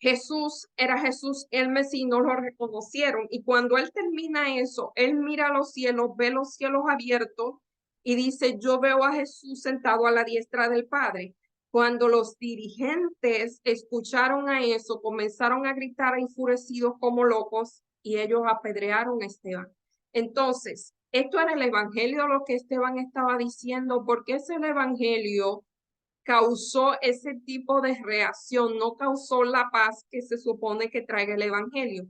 Speaker 1: Jesús era Jesús, el Mesías, no lo reconocieron. Y cuando él termina eso, él mira a los cielos, ve los cielos abiertos y dice, yo veo a Jesús sentado a la diestra del Padre. Cuando los dirigentes escucharon a eso, comenzaron a gritar enfurecidos como locos y ellos apedrearon a Esteban. Entonces, esto era el evangelio, lo que Esteban estaba diciendo, porque es el evangelio causó ese tipo de reacción, no causó la paz que se supone que traiga el evangelio.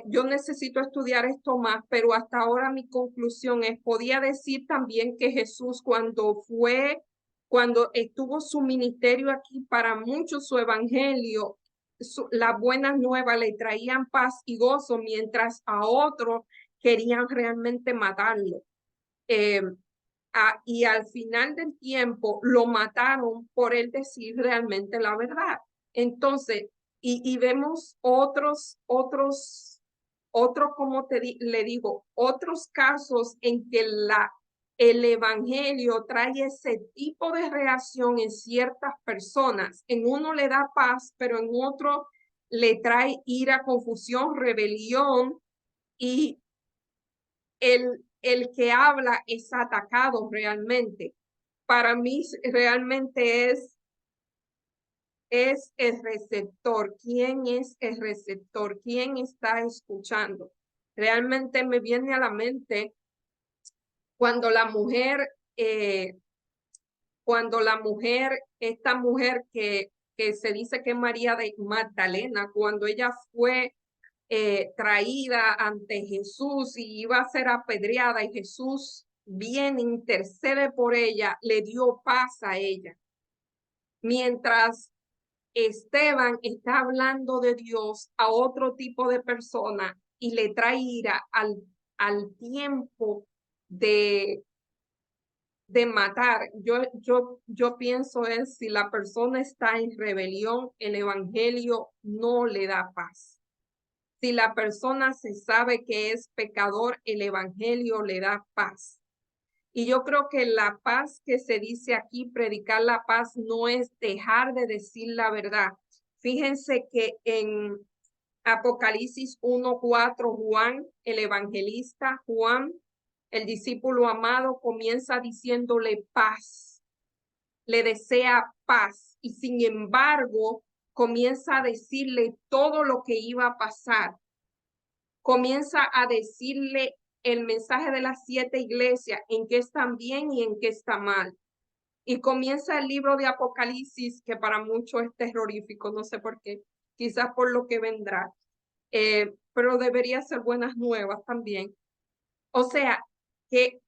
Speaker 1: Yo necesito estudiar esto más, pero hasta ahora mi conclusión es, podía decir también que Jesús cuando estuvo su ministerio aquí, para muchos su evangelio, las buenas nuevas le traían paz y gozo, mientras a otros querían realmente matarlo. Y al final del tiempo lo mataron por él decir realmente la verdad. Entonces, y vemos otros, como le digo, otros casos en que el evangelio trae ese tipo de reacción en ciertas personas. En uno le da paz, pero en otro le trae ira, confusión, rebelión, y el que habla es atacado realmente. Para mí realmente es el receptor. ¿Quién es el receptor? ¿Quién está escuchando? Realmente me viene a la mente cuando eh, esta mujer que se dice que es María de Magdalena, cuando ella fue traída ante Jesús y iba a ser apedreada, y Jesús viene, intercede por ella, le dio paz a ella. Mientras Esteban está hablando de Dios a otro tipo de persona y le trae ira al tiempo de matar. Yo pienso es si la persona está en rebelión, el evangelio no le da paz. Si la persona se sabe que es pecador, el evangelio le da paz. Y yo creo que la paz que se dice aquí, predicar la paz, no es dejar de decir la verdad. Fíjense que en Apocalipsis 1:4, Juan, el evangelista Juan, el discípulo amado, comienza diciéndole paz, le desea paz y sin embargo comienza a decirle todo lo que iba a pasar. Comienza a decirle el mensaje de las 7 iglesias, en qué están bien y en qué está mal. Y comienza el libro de Apocalipsis, que para muchos es terrorífico, no sé por qué, quizás por lo que vendrá, pero debería ser buenas nuevas también. O sea, que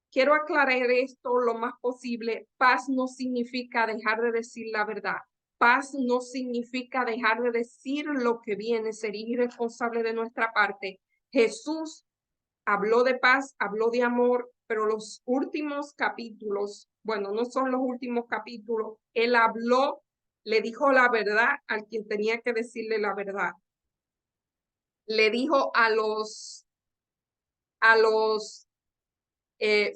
Speaker 1: quiero aclarar esto lo más posible. Paz no significa dejar de decir la verdad. Paz no significa dejar de decir lo que viene, ser irresponsable de nuestra parte. Jesús habló de paz, habló de amor, pero los últimos capítulos, bueno, no son los últimos capítulos, él habló, le dijo la verdad al quien tenía que decirle la verdad. Le dijo a los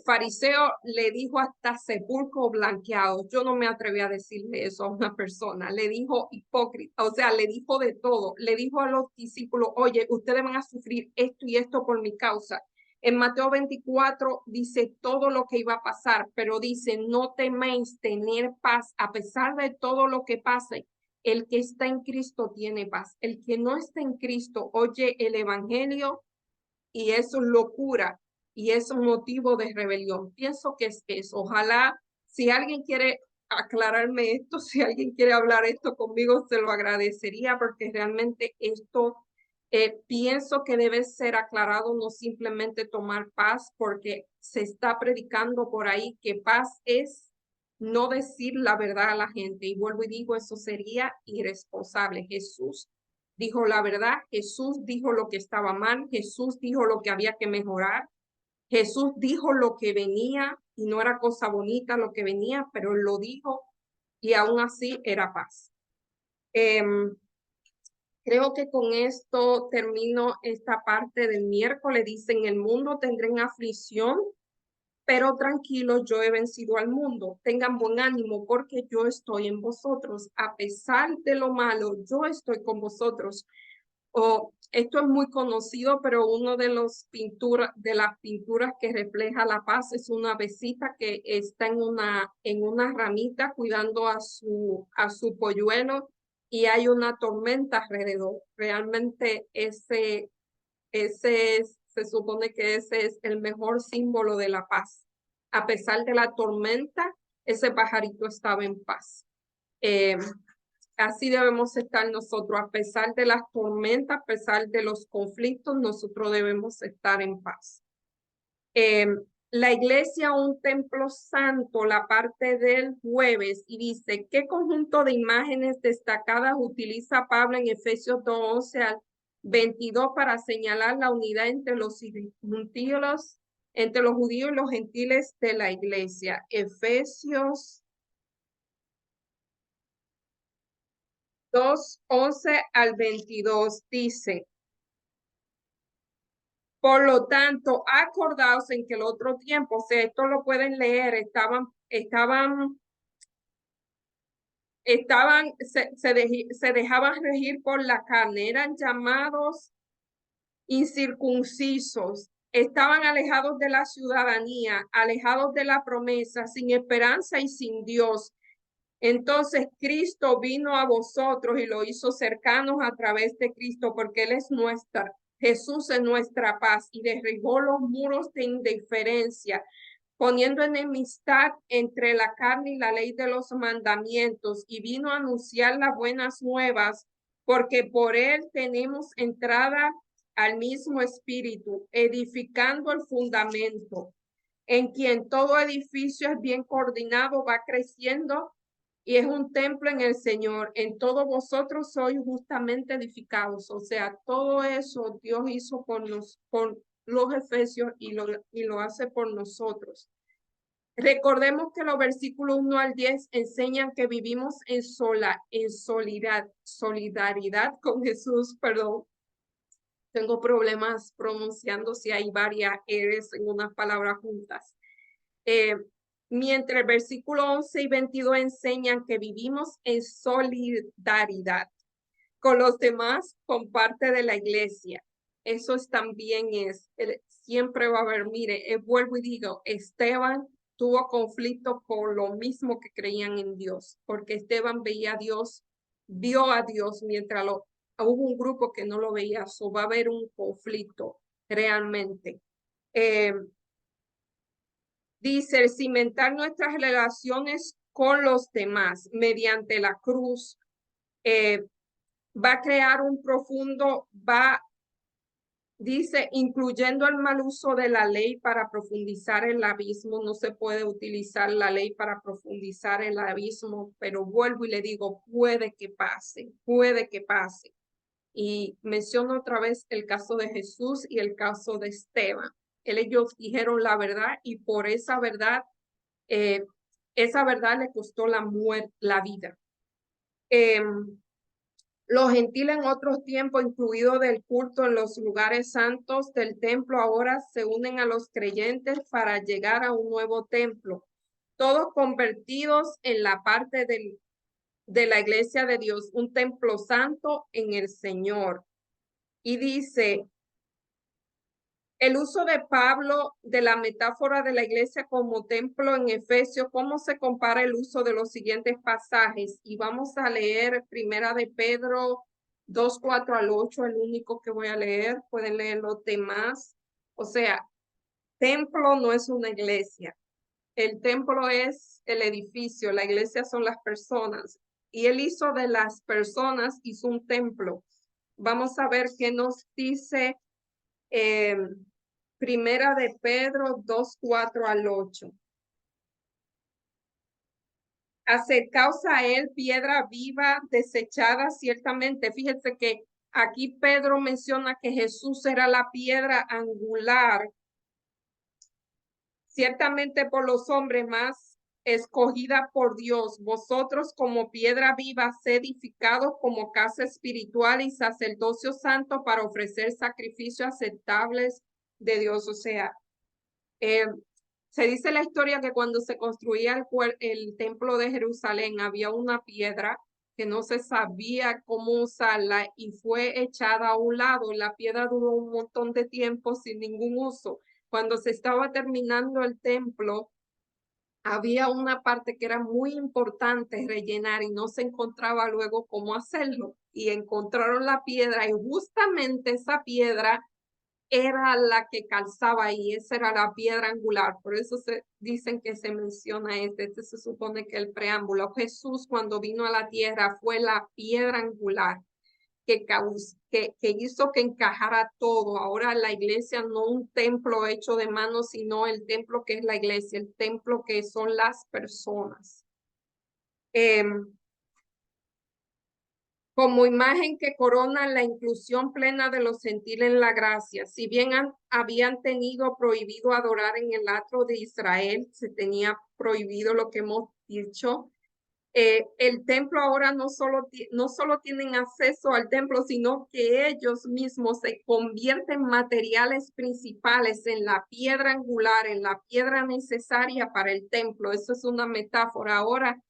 Speaker 1: fariseo, le dijo hasta sepulcro blanqueado. Yo no me atreví a decirle eso a una persona. Le dijo hipócrita, o sea, le dijo de todo. Le dijo a los discípulos, oye, ustedes van a sufrir esto y esto por mi causa. En Mateo 24 dice todo lo que iba a pasar, pero dice, no teméis tener paz a pesar de todo lo que pase. El que está en Cristo tiene paz. El que no está en Cristo oye el evangelio y eso es locura y es un motivo de rebelión. Pienso que es eso. Ojalá, si alguien quiere aclararme esto, si alguien quiere hablar esto conmigo, se lo agradecería porque realmente esto pienso que debe ser aclarado, no simplemente tomar paz, porque se está predicando por ahí que paz es no decir la verdad a la gente. Y vuelvo y digo, eso sería irresponsable. Jesús dijo la verdad, Jesús dijo lo que estaba mal, Jesús dijo lo que había que mejorar, Jesús dijo lo que venía y no era cosa bonita lo que venía, pero él lo dijo y aún así era paz. Creo que con esto termino esta parte del miércoles. Dice, en el mundo tendrán aflicción, pero tranquilos, yo he vencido al mundo. Tengan buen ánimo porque yo estoy en vosotros. A pesar de lo malo, yo estoy con vosotros. Esto es muy conocido, pero uno de las pinturas que refleja la paz es una avecita que está en una ramita cuidando a su polluelo y hay una tormenta alrededor. Realmente se supone que ese es el mejor símbolo de la paz. A pesar de la tormenta, ese pajarito estaba en paz. Así debemos estar nosotros, a pesar de las tormentas, a pesar de los conflictos, nosotros debemos estar en paz. La iglesia, un templo santo, la parte del jueves, y dice, ¿qué conjunto de imágenes destacadas utiliza Pablo en Efesios 2:11 al 22 para señalar la unidad entre los judíos y los gentiles de la iglesia? Efesios 2:11 al 22 dice, por lo tanto, acordaos en que el otro tiempo, o sea, esto lo pueden leer, se dejaban regir por la carne, eran llamados incircuncisos, estaban alejados de la ciudadanía, alejados de la promesa, sin esperanza y sin Dios. Entonces Cristo vino a vosotros y lo hizo cercanos a través de Cristo, porque Él es Jesús es nuestra paz y derribó los muros de indiferencia, poniendo enemistad entre la carne y la ley de los mandamientos, y vino a anunciar las buenas nuevas, porque por Él tenemos entrada al mismo Espíritu, edificando el fundamento, en quien todo edificio es bien coordinado, va creciendo y es un templo en el Señor. En todos vosotros sois justamente edificados. O sea, todo eso Dios hizo con los efesios y lo hace por nosotros. Recordemos que los versículos 1 al 10 enseñan que vivimos en solidaridad con Jesús, perdón. Tengo problemas pronunciando si hay varias R's en unas palabras juntas. Mientras el versículo 11 y 22 enseñan que vivimos en solidaridad con los demás, con parte de la iglesia. Eso también siempre va a haber, mire, vuelvo y digo, Esteban tuvo conflicto por lo mismo que creían en Dios, porque Esteban veía a Dios, vio a Dios, mientras hubo un grupo que no lo veía, so va a haber un conflicto realmente. Dice, el cimentar nuestras relaciones con los demás mediante la cruz va a crear un profundo, dice, incluyendo el mal uso de la ley para profundizar el abismo. No se puede utilizar la ley para profundizar el abismo, pero vuelvo y le digo, puede que pase, puede que pase. Y menciono otra vez el caso de Jesús y el caso de Esteban. Ellos dijeron la verdad y por esa verdad le costó la vida. Los gentiles en otros tiempos, incluido del culto en los lugares santos del templo, ahora se unen a los creyentes para llegar a un nuevo templo, todos convertidos en la parte de la iglesia de Dios, un templo santo en el Señor. Y dice, el uso de Pablo de la metáfora de la iglesia como templo en Efesios, ¿cómo se compara el uso de los siguientes pasajes? Y vamos a leer Primera de Pedro 2, 4 al 8, el único que voy a leer. Pueden leer los demás. O sea, templo no es una iglesia. El templo es el edificio, la iglesia son las personas. Y él hizo de las personas, hizo un templo. Vamos a ver qué nos dice Primera de Pedro 2, 4 al 8. Acercaos a él, piedra viva, desechada ciertamente. Fíjense que aquí Pedro menciona que Jesús era la piedra angular, ciertamente por los hombres, más escogida por Dios. Vosotros como piedra viva, edificados como casa espiritual y sacerdocio santo para ofrecer sacrificios aceptables de Dios. O sea, se dice la historia que cuando se construía el templo de Jerusalén había una piedra que no se sabía cómo usarla y fue echada a un lado. La piedra duró un montón de tiempo sin ningún uso. Cuando se estaba terminando el templo, había una parte que era muy importante rellenar y no se encontraba luego cómo hacerlo. Y encontraron la piedra y justamente esa piedra era la que calzaba ahí, esa era la piedra angular. Por eso dicen que se menciona este se supone que el preámbulo. Jesús cuando vino a la tierra fue la piedra angular que hizo que encajara todo. Ahora la iglesia no un templo hecho de manos, sino el templo que es la iglesia, el templo que son las personas. Como imagen que corona la inclusión plena de los gentiles en la gracia. Si bien habían tenido prohibido adorar en el atrio de Israel, se tenía prohibido lo que hemos dicho, el templo ahora no solo tienen acceso al templo, sino que ellos mismos se convierten en materiales principales, en la piedra angular, en la piedra necesaria para el templo. Eso es una metáfora. Ahora,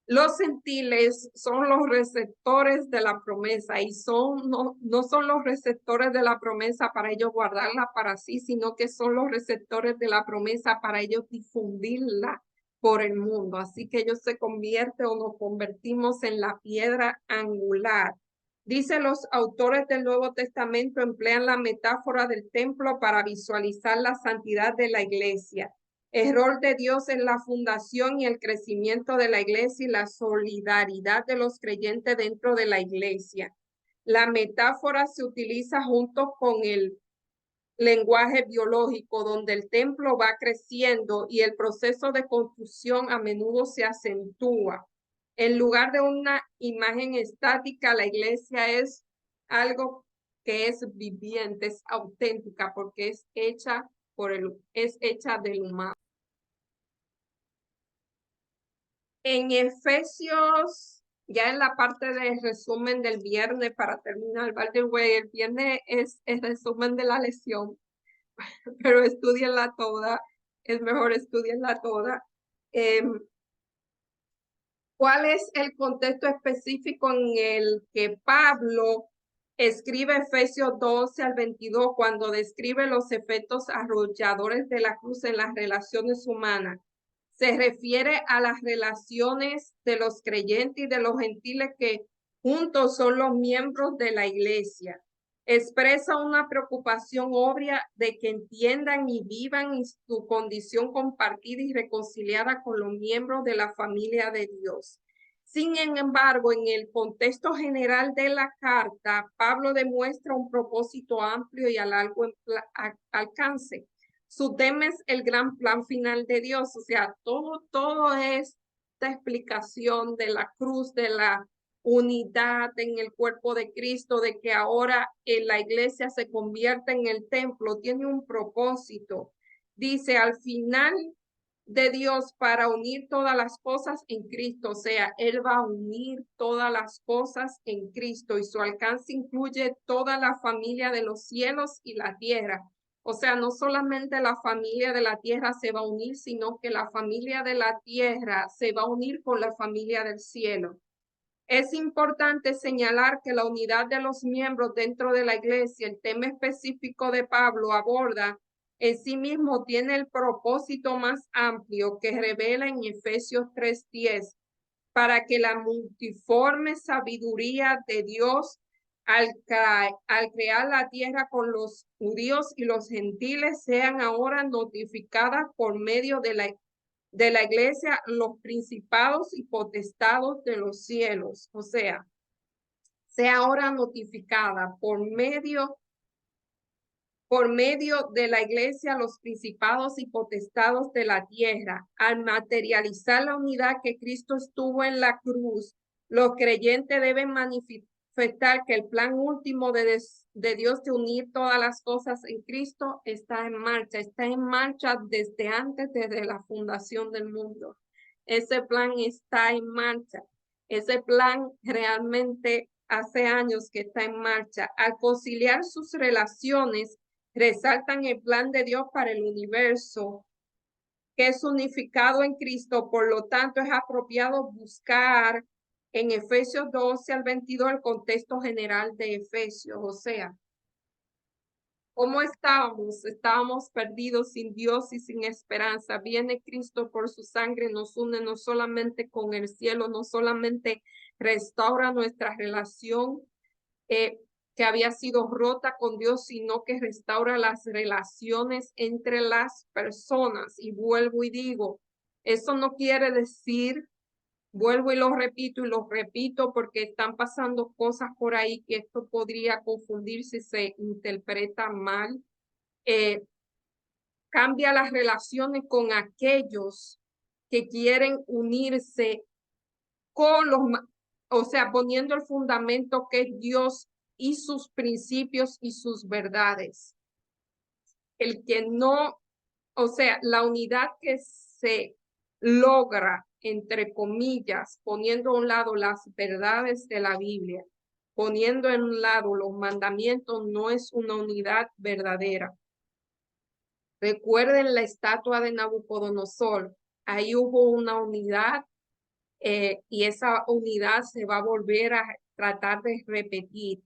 Speaker 1: los gentiles son los receptores de la promesa y no son los receptores de la promesa para ellos guardarla para sí, sino que son los receptores de la promesa para ellos difundirla por el mundo. Así que ellos se convierten o nos convertimos en la piedra angular. Dice, los autores del Nuevo Testamento emplean la metáfora del templo para visualizar la santidad de la iglesia. El rol de Dios en la fundación y el crecimiento de la iglesia y la solidaridad de los creyentes dentro de la iglesia. La metáfora se utiliza junto con el lenguaje biológico, donde el templo va creciendo y el proceso de construcción a menudo se acentúa. En lugar de una imagen estática, la iglesia es algo que es viviente, es auténtica, porque es hecha es hecha del humano. En Efesios, ya en la parte de resumen del viernes, para terminar, by the way, el viernes es el resumen de la lección, pero estudienla toda, es mejor estudienla toda. ¿Cuál es el contexto específico en el que Pablo escribe Efesios 12 al 22 cuando describe los efectos arrolladores de la cruz en las relaciones humanas? Se refiere a las relaciones de los creyentes y de los gentiles que juntos son los miembros de la iglesia. Expresa una preocupación obvia de que entiendan y vivan su condición compartida y reconciliada con los miembros de la familia de Dios. Sin embargo, en el contexto general de la carta, Pablo demuestra un propósito amplio y a largo alcance. Su tema es el gran plan final de Dios, o sea, todo es esta explicación de la cruz, de la unidad en el cuerpo de Cristo, de que ahora la iglesia se convierte en el templo, tiene un propósito. Dice, al final de Dios para unir todas las cosas en Cristo, o sea, Él va a unir todas las cosas en Cristo y su alcance incluye toda la familia de los cielos y la tierra. O sea, no solamente la familia de la tierra se va a unir, sino que la familia de la tierra se va a unir con la familia del cielo. Es importante señalar que la unidad de los miembros dentro de la iglesia, el tema específico de Pablo aborda, en sí mismo tiene el propósito más amplio que revela en Efesios 3:10, para que la multiforme sabiduría de Dios al crear la tierra con los judíos y los gentiles sean ahora notificadas por medio de la iglesia los principados y potestados de los cielos, o sea ahora notificada por medio de la iglesia los principados y potestados de la tierra. Al materializar la unidad que Cristo estuvo en la cruz, los creyentes deben manifestar que el plan último de Dios de unir todas las cosas en Cristo está en marcha desde antes, desde la fundación del mundo. Ese plan está en marcha. Ese plan realmente hace años que está en marcha. Al conciliar sus relaciones, resaltan el plan de Dios para el universo, que es unificado en Cristo. Por lo tanto, es apropiado buscar en Efesios 12 al 22 el contexto general de Efesios. O sea, ¿cómo estábamos? Estábamos perdidos sin Dios y sin esperanza. Viene Cristo por su sangre, nos une no solamente con el cielo, no solamente restaura nuestra relación que había sido rota con Dios, sino que restaura las relaciones entre las personas. Y vuelvo y digo, eso no quiere decir, vuelvo y lo repito porque están pasando cosas por ahí que esto podría confundir si se interpreta mal. Cambia las relaciones con aquellos que quieren unirse con o sea, poniendo el fundamento que es Dios y sus principios y sus verdades. El que no, o sea, la unidad que se logra, entre comillas, poniendo a un lado las verdades de la Biblia, poniendo a un lado los mandamientos, no es una unidad verdadera. Recuerden la estatua de Nabucodonosor. Ahí hubo una unidad y esa unidad se va a volver a tratar de repetir.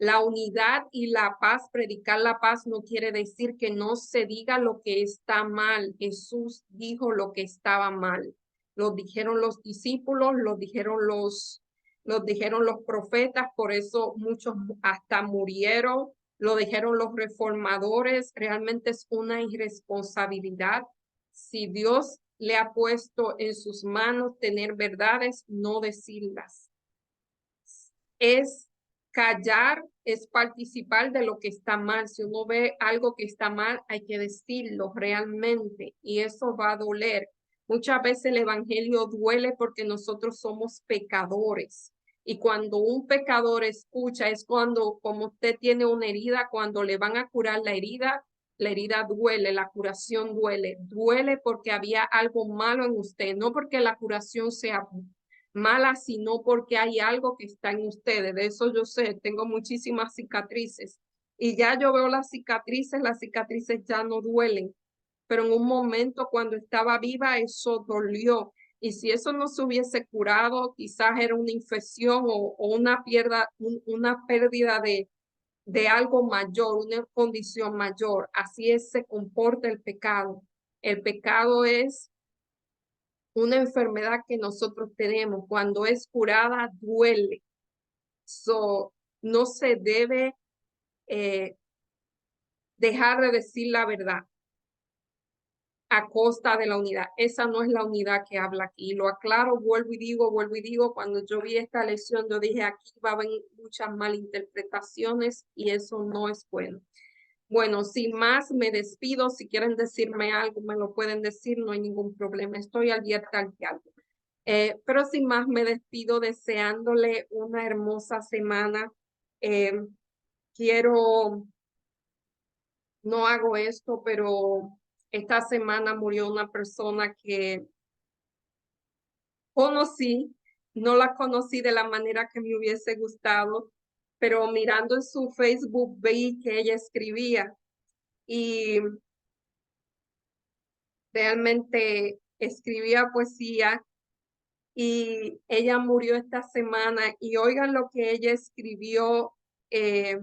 Speaker 1: La unidad y la paz, predicar la paz no quiere decir que no se diga lo que está mal. Jesús dijo lo que estaba mal. Lo dijeron los discípulos, lo dijeron los profetas, por eso muchos hasta murieron. Lo dijeron los reformadores. Realmente es una irresponsabilidad. Si Dios le ha puesto en sus manos tener verdades, no decirlas. Es callar, es participar de lo que está mal. Si uno ve algo que está mal, hay que decirlo realmente y eso va a doler. Muchas veces el evangelio duele porque nosotros somos pecadores. Y cuando un pecador escucha, es cuando, como usted tiene una herida, cuando le van a curar la herida duele, la curación duele. Duele porque había algo malo en usted, no porque la curación sea mala, sino porque hay algo que está en ustedes. De eso yo sé, tengo muchísimas cicatrices. Y ya yo veo las cicatrices ya no duelen, pero en un momento cuando estaba viva eso dolió. Y si eso no se hubiese curado, quizás era una infección o una pérdida de algo mayor, una condición mayor. Así es, se comporta el pecado. El pecado es una enfermedad que nosotros tenemos. Cuando es curada, duele. So, no se debe dejar de decir la verdad a costa de la unidad. Esa no es la unidad que habla aquí. Lo aclaro, vuelvo y digo, cuando yo vi esta lección, yo dije, aquí va a haber muchas malinterpretaciones y eso no es bueno. Bueno, sin más, me despido. Si quieren decirme algo, me lo pueden decir, no hay ningún problema. Estoy abierta al diálogo. Pero sin más, me despido deseándole una hermosa semana. Quiero, no hago esto, pero esta semana murió una persona que conocí, no la conocí de la manera que me hubiese gustado, pero mirando en su Facebook vi que ella escribía y realmente escribía poesía y ella murió esta semana y oigan eh,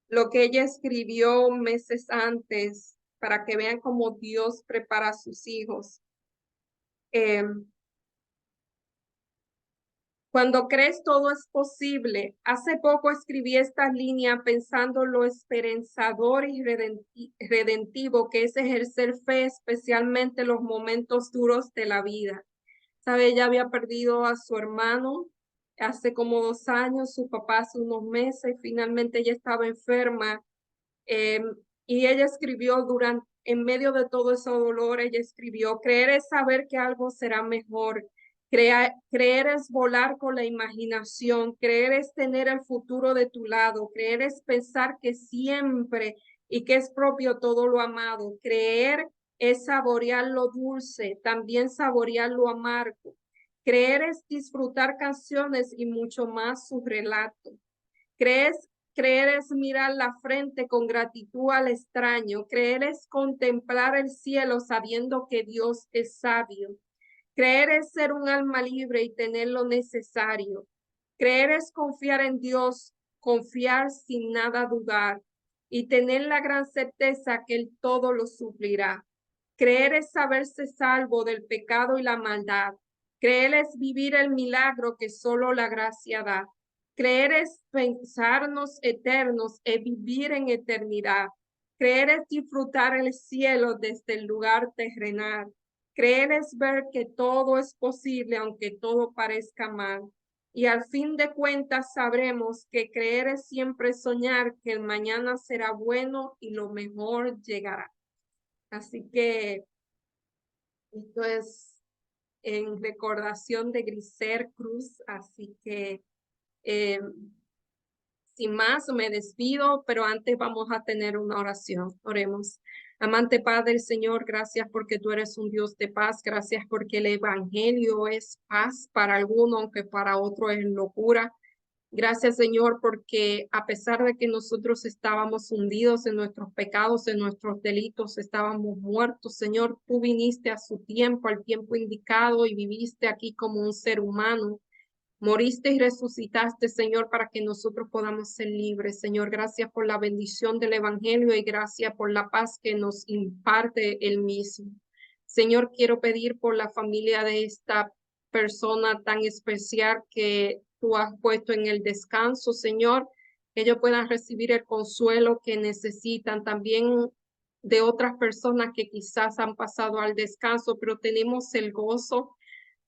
Speaker 1: lo que ella escribió meses antes para que vean cómo Dios prepara a sus hijos. Cuando crees todo es posible. Hace poco escribí esta línea pensando lo esperanzador y redentivo que es ejercer fe, especialmente en los momentos duros de la vida. Sabe, ella había perdido a su hermano hace como 2 años, su papá hace unos meses, finalmente ella estaba enferma eh, y ella escribió en medio de todo ese dolor, ella escribió, creer es saber que algo será mejor. Creer es volar con la imaginación, creer es tener el futuro de tu lado, creer es pensar que siempre y que es propio todo lo amado, creer es saborear lo dulce, también saborear lo amargo, creer es disfrutar canciones y mucho más su relato. Creer es mirar la frente con gratitud al extraño, creer es contemplar el cielo sabiendo que Dios es sabio. Creer es ser un alma libre y tener lo necesario. Creer es confiar en Dios, confiar sin nada dudar y tener la gran certeza que Él todo lo suplirá. Creer es saberse salvo del pecado y la maldad. Creer es vivir el milagro que solo la gracia da. Creer es pensarnos eternos y vivir en eternidad. Creer es disfrutar el cielo desde el lugar terrenal. Creer es ver que todo es posible aunque todo parezca mal. Y al fin de cuentas sabremos que creer es siempre soñar que el mañana será bueno y lo mejor llegará. Así que esto es en recordación de Grisel Cruz. Así que eh, sin más, me despido, pero antes vamos a tener una oración. Oremos. Amante Padre, Señor, gracias porque tú eres un Dios de paz. Gracias porque el Evangelio es paz para alguno, aunque para otro es locura. Gracias, Señor, porque a pesar de que nosotros estábamos hundidos en nuestros pecados, en nuestros delitos, estábamos muertos, Señor, tú viniste a su tiempo, al tiempo indicado y viviste aquí como un ser humano. Moriste y resucitaste, Señor, para que nosotros podamos ser libres. Señor, gracias por la bendición del Evangelio y gracias por la paz que nos imparte el mismo. Señor, quiero pedir por la familia de esta persona tan especial que tú has puesto en el descanso, Señor, que ellos puedan recibir el consuelo que necesitan. También de otras personas que quizás han pasado al descanso, pero tenemos el gozo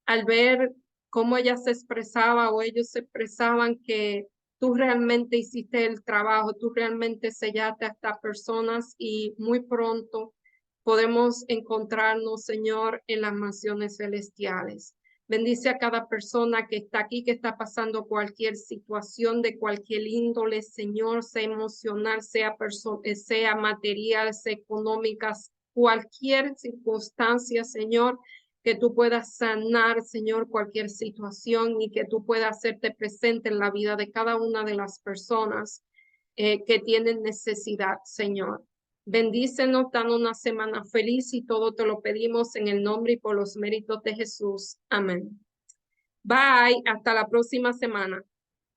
Speaker 1: al ver cómo ella se expresaba o ellos se expresaban que tú realmente hiciste el trabajo, tú realmente sellaste a estas personas y muy pronto podemos encontrarnos, Señor, en las mansiones celestiales. Bendice a cada persona que está aquí, que está pasando cualquier situación de cualquier índole, Señor, sea emocional, sea material, sea económica, cualquier circunstancia, Señor, que tú puedas sanar, Señor, cualquier situación y que tú puedas hacerte presente en la vida de cada una de las personas que tienen necesidad, Señor. Bendícenos, danos una semana feliz y todo te lo pedimos en el nombre y por los méritos de Jesús. Amén. Bye, hasta la próxima semana.